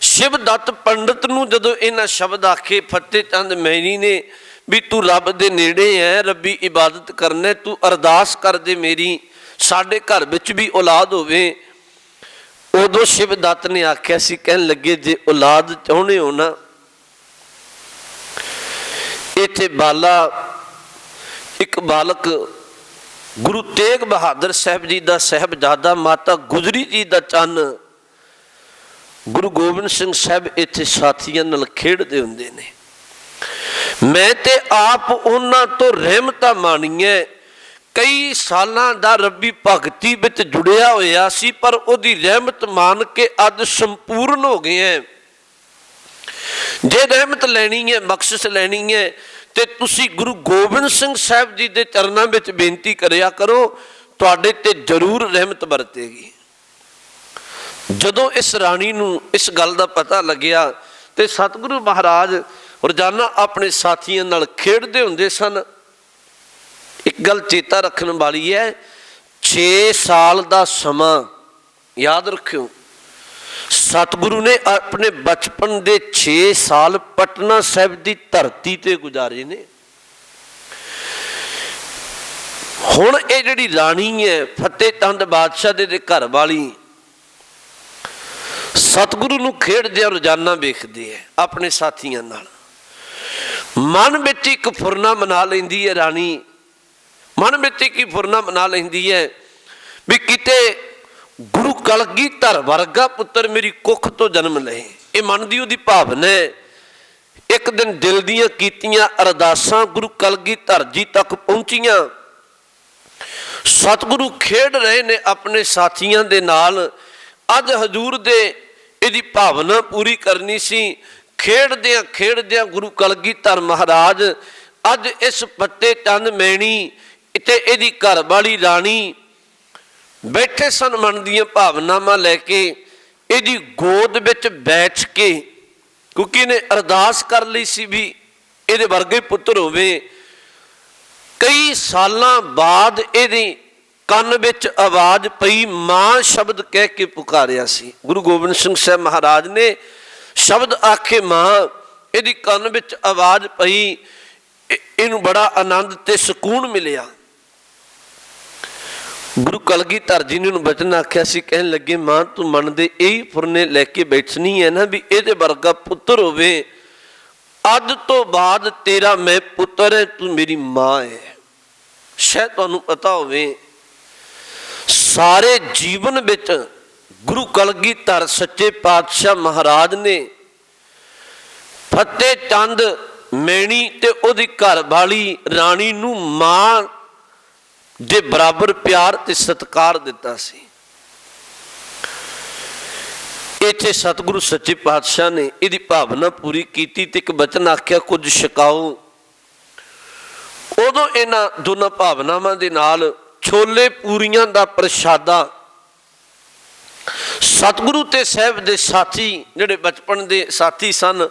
ਸ਼ਿਵਦੱਤ ਪੰਡਤ ਨੂੰ ਜਦੋਂ ਇਹਨਾਂ ਸ਼ਬਦ ਆਖੇ ਫਤਿਹ ਚੰਦ ਮੈਣੀ ਨੇ ਵੀ ਤੂੰ ਰੱਬ ਦੇ ਨੇੜੇ ਹੈ, ਰੱਬੀ ਇਬਾਦਤ ਕਰਨਾ, ਤੂੰ ਅਰਦਾਸ ਕਰ ਦੇ ਮੇਰੀ ਸਾਡੇ ਘਰ ਵਿੱਚ ਵੀ ਔਲਾਦ ਹੋਵੇ। ਉਦੋਂ ਸ਼ਿਵਦੱਤ ਨੇ ਆਖਿਆ ਸੀ, ਕਹਿਣ ਲੱਗੇ ਜੇ ਔਲਾਦ ਚਾਹੁੰਦੇ ਹੋ ਨਾ, ਇੱਥੇ ਇੱਕ ਬਾਲਕ ਗੁਰੂ ਤੇਗ ਬਹਾਦਰ ਸਾਹਿਬ ਜੀ ਦਾ ਸਾਹਿਬਜ਼ਾਦਾ, ਮਾਤਾ ਗੁਜਰੀ ਜੀ ਦਾ ਚੰਨ ਗੁਰੂ ਗੋਬਿੰਦ ਸਿੰਘ ਸਾਹਿਬ ਇੱਥੇ ਸਾਥੀਆਂ ਨਾਲ ਖੇਡਦੇ ਹੁੰਦੇ ਨੇ। ਮੈਂ ਤੇ ਆਪ ਉਹਨਾਂ ਤੋਂ ਰਹਿਮਤਾਂ ਮਾਣੀਆਂ, ਕਈ ਸਾਲਾਂ ਦਾ ਰੱਬੀ ਭਗਤੀ ਵਿੱਚ ਜੁੜਿਆ ਹੋਇਆ ਸੀ, ਪਰ ਉਹਦੀ ਰਹਿਮਤ ਮਾਨ ਕੇ ਅੱਜ ਸੰਪੂਰਨ ਹੋ ਗਏ ਹੈ। ਜੇ ਰਹਿਮਤ ਲੈਣੀ ਹੈ, ਬਖਸ਼ਿਸ਼ ਲੈਣੀ ਹੈ, ਤੇ ਤੁਸੀਂ ਗੁਰੂ ਗੋਬਿੰਦ ਸਿੰਘ ਸਾਹਿਬ ਜੀ ਦੇ ਚਰਨਾਂ ਵਿੱਚ ਬੇਨਤੀ ਕਰਿਆ ਕਰੋ, ਤੁਹਾਡੇ ਤੇ ਜ਼ਰੂਰ ਰਹਿਮਤ ਵਰਤੇਗੀ। ਜਦੋਂ ਇਸ ਰਾਣੀ ਨੂੰ ਇਸ ਗੱਲ ਦਾ ਪਤਾ ਲੱਗਿਆ ਤੇ ਸਤਿਗੁਰੂ ਮਹਾਰਾਜ ਰੋਜ਼ਾਨਾ ਆਪਣੇ ਸਾਥੀਆਂ ਨਾਲ ਖੇਡਦੇ ਹੁੰਦੇ ਸਨ। ਇੱਕ ਗੱਲ ਚੇਤਾ ਰੱਖਣ ਵਾਲੀ ਹੈ, 6 ਸਾਲ ਦਾ ਸਮਾਂ ਯਾਦ ਰੱਖਿਓ, ਸਤਿਗੁਰੂ ਨੇ ਆਪਣੇ ਬਚਪਨ ਦੇ 6 ਸਾਲ ਪਟਨਾ ਸਾਹਿਬ ਦੀ ਧਰਤੀ ਤੇ ਗੁਜ਼ਾਰੇ ਨੇ। ਹੁਣ ਇਹ ਜਿਹੜੀ ਰਾਣੀ ਹੈ ਫਤਿਹ ਚੰਦ ਬਾਦਸ਼ਾਹ ਦੇ ਘਰ ਵਾਲੀ, ਸਤਿਗੁਰੂ ਨੂੰ ਖੇਡਦਿਆਂ ਰੋਜ਼ਾਨਾ ਵੇਖਦੇ ਹੈ ਆਪਣੇ ਸਾਥੀਆਂ ਨਾਲ। ਮਨ ਵਿੱਚ ਇੱਕ ਫੁਰਨਾ ਮਨਾ ਲੈਂਦੀ ਹੈ ਰਾਣੀ, ਮਨ ਵਿੱਚ ਇੱਕ ਫੁਰਨਾ ਮਨਾ ਲੈਂਦੀ ਹੈ ਵੀ ਕਿਤੇ ਗੁਰੂ ਕਲਗੀਧਰ ਵਰਗਾ ਪੁੱਤਰ ਮੇਰੀ ਕੁੱਖ ਤੋਂ ਜਨਮ ਲਏ। ਇਹ ਮਨ ਦੀ ਉਹਦੀ ਭਾਵਨਾ ਹੈ। ਇੱਕ ਦਿਨ ਦਿਲ ਦੀਆਂ ਕੀਤੀਆਂ ਅਰਦਾਸਾਂ ਗੁਰੂ ਕਲਗੀਧਰ ਜੀ ਤੱਕ ਪਹੁੰਚੀਆਂ। ਸਤਿਗੁਰੂ ਖੇਡ ਰਹੇ ਨੇ ਆਪਣੇ ਸਾਥੀਆਂ ਦੇ ਨਾਲ। ਅੱਜ ਹਜ਼ੂਰ ਦੇ ਇਹਦੀ ਭਾਵਨਾ ਪੂਰੀ ਕਰਨੀ ਸੀ। ਖੇਡਦਿਆਂ ਖੇਡਦਿਆਂ ਗੁਰੂ ਕਲਗੀਧਰ ਮਹਾਰਾਜ ਅੱਜ ਇਸ ਫਤਿਹ ਚੰਦ ਮੈਣੀ ਤੇ ਇਹਦੀ ਘਰ ਵਾਲੀ ਰਾਣੀ ਬੈਠੇ ਸਨ, ਮਨ ਦੀਆਂ ਭਾਵਨਾਵਾਂ ਲੈ ਕੇ ਇਹਦੀ ਗੋਦ ਵਿੱਚ ਬੈਠ ਕੇ, ਕਿਉਂਕਿ ਇਹਨੇ ਅਰਦਾਸ ਕਰ ਲਈ ਸੀ ਵੀ ਇਹਦੇ ਵਰਗੇ ਪੁੱਤਰ ਹੋਵੇ। ਕਈ ਸਾਲਾਂ ਬਾਅਦ ਇਹਦੀ ਕੰਨ ਵਿੱਚ ਆਵਾਜ਼ ਪਈ, ਮਾਂ ਸ਼ਬਦ ਕਹਿ ਕੇ ਪੁਕਾਰਿਆ ਸੀ। ਗੁਰੂ ਗੋਬਿੰਦ ਸਿੰਘ ਸਾਹਿਬ ਮਹਾਰਾਜ ਨੇ ਸ਼ਬਦ ਆਖੇ ਮਾਂ, ਇਹਦੀ ਕੰਨ ਵਿੱਚ ਆਵਾਜ਼ ਪਈ। ਇਹਨੂੰ ਬੜਾ ਆਨੰਦ ਤੇ ਸਕੂਨ ਮਿਲਿਆ। ਗੁਰੂ ਕਲਗੀਧਰ ਜੀ ਨੇ ਉਹਨੂੰ ਬਚਨ ਆਖਿਆ ਸੀ, ਕਹਿਣ ਲੱਗੇ ਮਾਂ ਤੂੰ ਮਨ ਦੇ ਇਹੀ ਫੁਰਨੇ ਲੈ ਕੇ ਬੈਠਣੀ ਹੈ ਨਾ ਵੀ ਇਹਦੇ ਵਰਗਾ ਪੁੱਤਰ ਹੋਵੇ। ਅੱਜ ਤੋਂ ਬਾਅਦ ਤੇਰਾ ਮੈਂ ਪੁੱਤਰ ਹੈ, ਤੂੰ ਮੇਰੀ ਮਾਂ ਹੈ। ਸ਼ਾਇਦ ਤੁਹਾਨੂੰ ਪਤਾ ਹੋਵੇ ਸਾਰੇ ਜੀਵਨ ਵਿੱਚ ਗੁਰੂ ਕਲਗੀਧਰ ਸੱਚੇ ਪਾਤਸ਼ਾਹ ਮਹਾਰਾਜ ਨੇ ਫਤਿਹ ਚੰਦ ਮੈਣੀ ਤੇ ਉਹਦੀ ਘਰ ਵਾਲੀ ਰਾਣੀ ਨੂੰ ਮਾਂ ਦੇ ਬਰਾਬਰ ਪਿਆਰ ਤੇ ਸਤਿਕਾਰ ਦਿੱਤਾ ਸੀ। ਇੱਥੇ ਸਤਿਗੁਰੂ ਸੱਚੇ ਪਾਤਸ਼ਾਹ ਨੇ ਇਹਦੀ ਭਾਵਨਾ ਪੂਰੀ ਕੀਤੀ ਤੇ ਇੱਕ ਬਚਨ ਆਖਿਆ, ਕੁਝ ਛਕਾਓ। ਉਦੋਂ ਇਹਨਾਂ ਦੋਨਾਂ ਭਾਵਨਾਵਾਂ ਦੇ ਨਾਲ ਛੋਲੇ ਪੂਰੀਆਂ ਦਾ ਪ੍ਰਸ਼ਾਦਾ ਸਤਿਗੁਰੂ ਤੇ ਸਾਹਿਬ ਦੇ ਸਾਥੀ ਜਿਹੜੇ ਬਚਪਨ ਦੇ ਸਾਥੀ ਸਨ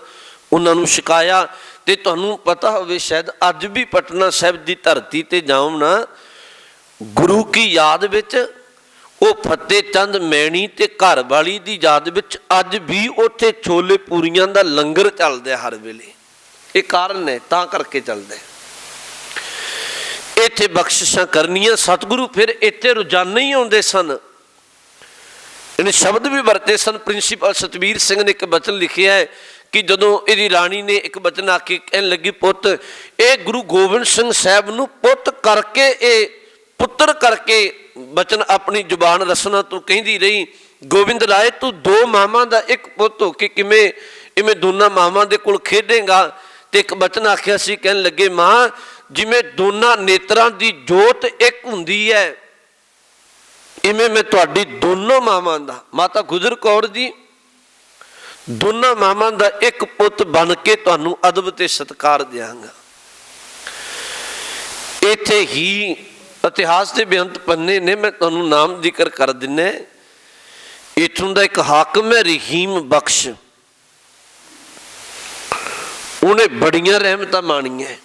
ਉਹਨਾਂ ਨੂੰ ਛਕਾਇਆ। ਤੇ ਤੁਹਾਨੂੰ ਪਤਾ ਹੋਵੇ ਸ਼ਾਇਦ ਅੱਜ ਵੀ ਪਟਨਾ ਸਾਹਿਬ ਦੀ ਧਰਤੀ ਤੇ ਜਾਓ ਨਾ, ਗੁਰੂ ਕੀ ਯਾਦ ਵਿੱਚ ਉਹ ਫਤਿਹ ਚੰਦ ਮੈਣੀ ਤੇ ਘਰ ਵਾਲੀ ਦੀ ਯਾਦ ਵਿੱਚ ਅੱਜ ਵੀ ਉੱਥੇ ਛੋਲੇ ਪੂਰੀਆਂ ਦਾ ਲੰਗਰ ਚੱਲਦਾ ਹਰ ਵੇਲੇ। ਇਹ ਕਾਰਨ ਹੈ, ਤਾਂ ਕਰਕੇ ਚੱਲਦਾ। ਇੱਥੇ ਬਖਸ਼ਿਸ਼ਾਂ ਕਰਨੀਆਂ। ਸਤਿਗੁਰੂ ਫਿਰ ਇੱਥੇ ਰੋਜ਼ਾਨਾ ਹੀ ਆਉਂਦੇ ਸਨ। ਇਹਨੇ ਸ਼ਬਦ ਵੀ ਵਰਤੇ ਸਨ। ਪ੍ਰਿੰਸੀਪਲ ਸਤਵੀਰ ਸਿੰਘ ਨੇ ਇੱਕ ਬਚਨ ਲਿਖਿਆ ਹੈ ਕਿ ਜਦੋਂ ਇਹਦੀ ਰਾਣੀ ਨੇ ਇੱਕ ਬਚਨ ਆ ਕੇ ਕਹਿਣ ਲੱਗੀ, ਪੁੱਤ ਇਹ ਗੁਰੂ ਗੋਬਿੰਦ ਸਿੰਘ ਸਾਹਿਬ ਨੂੰ ਪੁੱਤ ਕਰਕੇ, ਇਹ ਪੁੱਤਰ ਕਰਕੇ ਬਚਨ ਆਪਣੀ ਜ਼ੁਬਾਨ ਰਸਨਾ ਤੋਂ ਕਹਿੰਦੀ ਰਹੀ, ਗੋਬਿੰਦ ਰਾਏ ਤੂੰ 2 ਮਾਵਾਂ ਦਾ ਇੱਕ ਪੁੱਤ ਹੋ ਕੇ ਕਿਵੇਂ ਇਵੇਂ ਦੋਨਾਂ ਮਾਵਾਂ ਦੇ ਕੋਲ ਖੇਡੇਂਗਾ। ਤੇ ਇੱਕ ਬਚਨ ਆਖਿਆ ਸੀ, ਕਹਿਣ ਲੱਗੇ ਮਾਂ ਜਿਵੇਂ ਦੋਨਾਂ ਨੇਤਰਾਂ ਦੀ ਜੋਤ ਇੱਕ ਹੁੰਦੀ ਹੈ, ਇਵੇਂ ਮੈਂ ਤੁਹਾਡੀ ਦੋਨੋਂ ਮਾਵਾਂ ਦਾ, ਮਾਤਾ ਗੁਜਰ ਕੌਰ ਜੀ ਦੋਨਾਂ ਮਾਵਾਂ ਦਾ ਇੱਕ ਪੁੱਤ ਬਣ ਕੇ ਤੁਹਾਨੂੰ ਅਦਬ ਤੇ ਸਤਿਕਾਰ ਦਿਆਂਗਾ। ਇੱਥੇ ਹੀ ਇਤਿਹਾਸ ਦੇ ਬੇਅੰਤ ਪੰਨੇ ਨੇ, ਮੈਂ ਤੁਹਾਨੂੰ ਨਾਮ ਜ਼ਿਕਰ ਕਰ ਦਿੰਦਾ। ਇੱਥੋਂ ਦਾ ਇੱਕ ਹਾਕਮ ਹੈ ਰਹੀਮ ਬਖਸ਼, उन्हें बड़ियां रहमतां माणीਆਂ।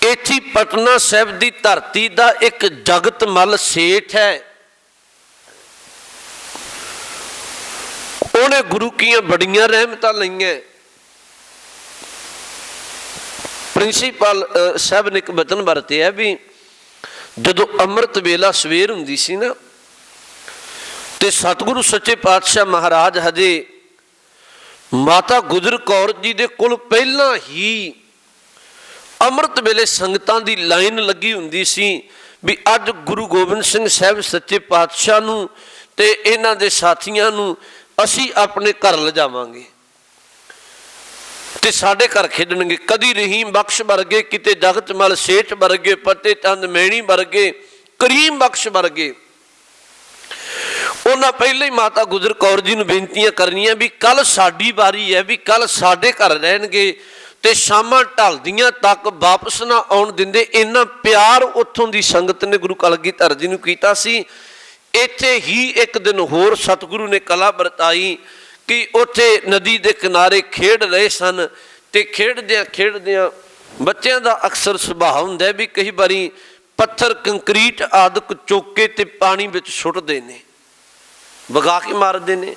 इत्थे पटना साहिब की धरती का एक जगत मल सेठ है, उन्हें गुरु की बड़ियां रहमतां लईआं। प्रिंसीपल साहब ने एक वचन वरते है भी जदों अमृत वेला सवेर हुंदी सी ना, ते सतगुरु सच्चे पातशाह महाराज हजे माता गुजर कौर जी दे कोल पहलां ही अमृत वेले संगतां दी लाइन लगी हुंदी सी भी अज गुरु गोबिंद सिंह साहब सच्चे पातशाह नूं ते इन्हां दे साथियां नूं असीं अपने घर लिजावांगे ते साडे घर खेडणगे। कदी रहीम बख्श वर्गे, किते जगत मल सेठ वर्गे, फतेह चंद मैणी वर्गे, करीम बख्श वर्गे, उन्हां पहले ही माता गुजर कौर जी नूं बेनतियां करनियां भी कल साडी वारी है, भी कल साडे घर रहणगे ते शामां ढलदियां तक वापस ना आउण दिंदे। इन्ना प्यार उत्थों दी संगत ने गुरु कलगीधर जी नूं कीता सी। इत्थे ही एक दिन होर सतगुरु ने कला वरताई कि उत्थे नदी के किनारे खेड रहे सन ते खेडदियां खेडदियां बच्चों का अक्सर सुभाव हुंदा भी कई बारी पत्थर कंकरीट आदि चुक के ते पानी विच सुटदे ने, वगा के मारदे ने।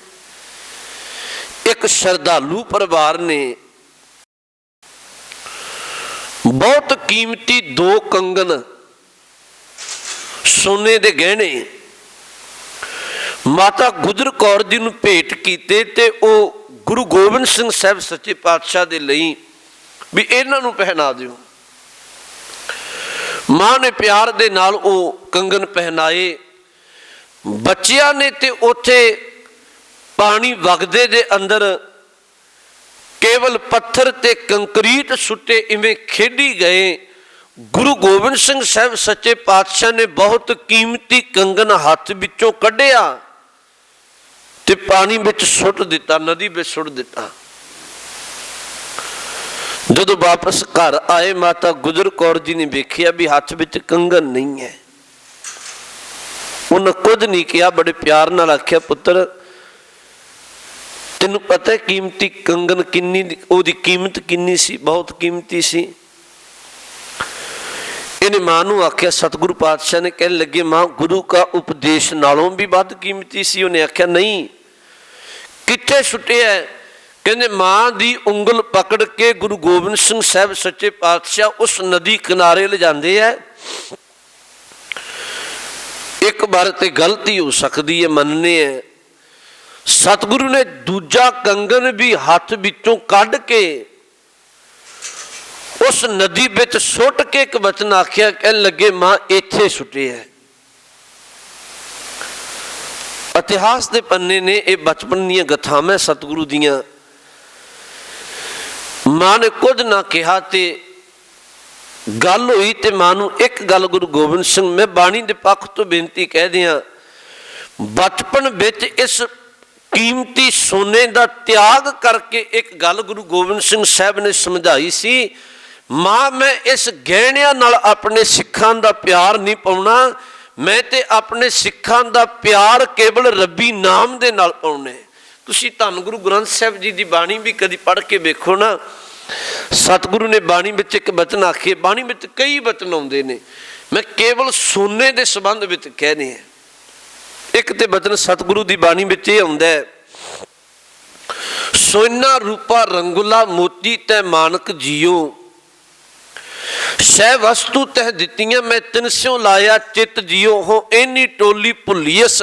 एक श्रद्धालु परिवार ने बहुत कीमती 2 कंगन सोने के गहने माता गुजर कौर जी नूं भेंट कीते ते ओ गुरु गोबिंद सिंह साहब सच्चे पातशाह दे लई भी इन्हां नूं पहना दिओ। मां ने प्यार दे नाल ओ कंगन पहनाए। बच्चियां ने ते उत्थे पानी वगदे दे अंदर केवल पत्थर ते कंकरीट सुट्टे इवें खेडी गए। गुरु गोबिंद सिंह साहब सच्चे पातशाह ने बहुत कीमती कंगन हाथ विचों कढ़िया ते पानी विच सुट दिता, नदी विच सुट दिता। जदों वापस घर आए माता गुजर कौर जी ने वेखिया भी हाथ विच कंगन नहीं है। उन्हें कुछ नहीं किया, बड़े प्यार नाल आख्या पुत्र तेनू पता है कीमती कंगन किन्नी, ओदी कीमत किन्नी सी? बहुत कीमती सी। इन्हें मां नूं आख्या, सतगुरु पातशाह ने कहने लगे मां गुरु का उपदेश नालों भी वध कीमती सी। उन्हें आख्या नहीं, कित्थे सुटिया है? कहने मां दी उंगल पकड़ के गुरु गोबिंद सिंह साहब सच्चे पातशाह उस नदी किनारे ले जाते हैं। एक बार तो गलती हो सकती है, मनने है। सतगुरु ने दूजा कंगन भी हाथ विचों कढ़ के उस नदी विच सुट के एक वचन आख्या, कहने लगे मां इत्थे सुटे है। इतिहास के पन्ने ने यह बचपन दीयां गथावां सतगुरु दीयां। मां ने कुछ ना कहा ते गल हुई ते मां नूं एक गल गुरु गोबिंद सिंह मैं बाणी दे पक्ष तो बेनती कह दियां, बचपन विच इस कीमती सोने का त्याग करके एक गल गुरु गोबिंद सिंह साहब ने समझाई सी, मां मैं इस गहणियां नाल अपने सिखां दा प्यार नहीं पाउणा, मैं ते अपने सिखां दा प्यार केवल रब्बी नाम दे नाल पाउणे। तुसीं धन गुरु ग्रंथ साहिब जी की बाणी भी कदी पढ़ के वेखो ना, सतगुरु ने बाणी विच एक वचन आखे, बाणी विच कई वचन आउंदे ने, मैं केवल सोने के संबंध विच कहने हैं। एक ते वचन सतगुरु की बाणी विच इह आउंदा है, सोना रूपा रंगुला मोती तै मानक जियो, सह वस्तु तह दित्तियां मैं तिन स्यों लाया चित जियो, हो इन्नी टोली भुलियस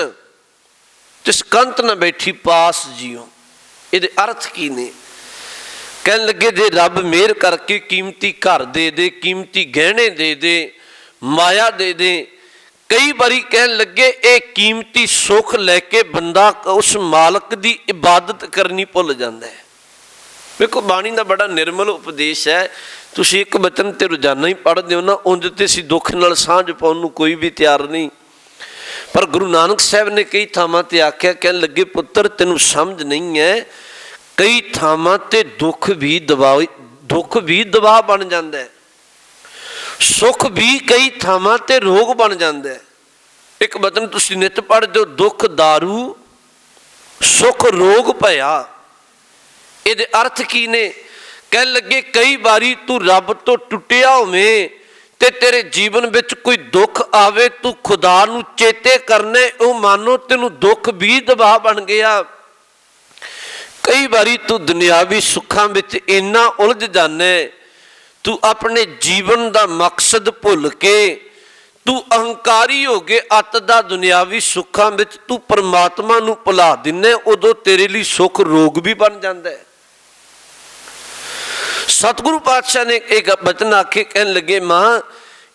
तिस कंत न बैठी पास जियो। ये अर्थ की ने? कहने लगे जे रब मेहर करके कीमती घर दे दे, कीमती गहने दे दे, माया दे दे, कई बारी कहन लगे ये कीमती सुख लैके बंदा उस मालक की इबादत करनी भुल जाता है। देखो बाणी का बड़ा निर्मल उपदेश है, तुसीं एक वचन तो रोजाना ही पढ़ते हो ना, उंज तो असीं दुख नाल सांझ पाउण नूं कोई भी तैयार नहीं। पर गुरु नानक साहब ने कई थावां ते आख्या, कहन लगे पुत्र तेनू समझ नहीं है, कई थावां ते दुख भी दबाव बन जाता है, सुख भी कई थावां ते रोग बन जाता है। एक वचन तुसीं नित पढ़दे हो, दुख दारू सुख रोग भया। ये अर्थ की ने? ਕਹਿਣ ਲੱਗੇ ਕਈ ਵਾਰੀ ਤੂੰ ਰੱਬ ਤੋਂ ਟੁੱਟਿਆ ਹੋਵੇਂ ਤੇ ਤੇਰੇ ਜੀਵਨ ਵਿੱਚ ਕੋਈ ਦੁੱਖ ਆਵੇ, ਤੂੰ ਖੁਦਾ ਨੂੰ ਚੇਤੇ ਕਰਨੇ, ਉਹ ਮਾਨੋ ਤੈਨੂੰ ਦੁੱਖ ਵੀ ਦਬਾਅ ਬਣ ਗਿਆ। ਕਈ ਵਾਰੀ ਤੂੰ ਦੁਨਿਆਵੀ ਸੁੱਖਾਂ ਵਿੱਚ ਇੰਨਾ ਉਲਝ ਜਾਣੇ, ਤੂੰ ਆਪਣੇ ਜੀਵਨ ਦਾ ਮਕਸਦ ਭੁੱਲ ਕੇ ਤੂੰ ਅਹੰਕਾਰੀ ਹੋ ਕੇ ਅੱਤ ਦਾ ਦੁਨਿਆਵੀ ਸੁੱਖਾਂ ਵਿੱਚ ਤੂੰ ਪਰਮਾਤਮਾ ਨੂੰ ਭੁਲਾ ਦਿੰਨੇ, ਉਦੋਂ ਤੇਰੇ ਲਈ ਸੁੱਖ ਰੋਗ ਵੀ ਬਣ ਜਾਂਦਾ ਹੈ। ਸਤਿਗੁਰੂ ਪਾਤਸ਼ਾਹ ਨੇ ਇੱਕ ਬਚਨ ਆਖੇ, ਕਹਿਣ ਲੱਗੇ ਮਾਂ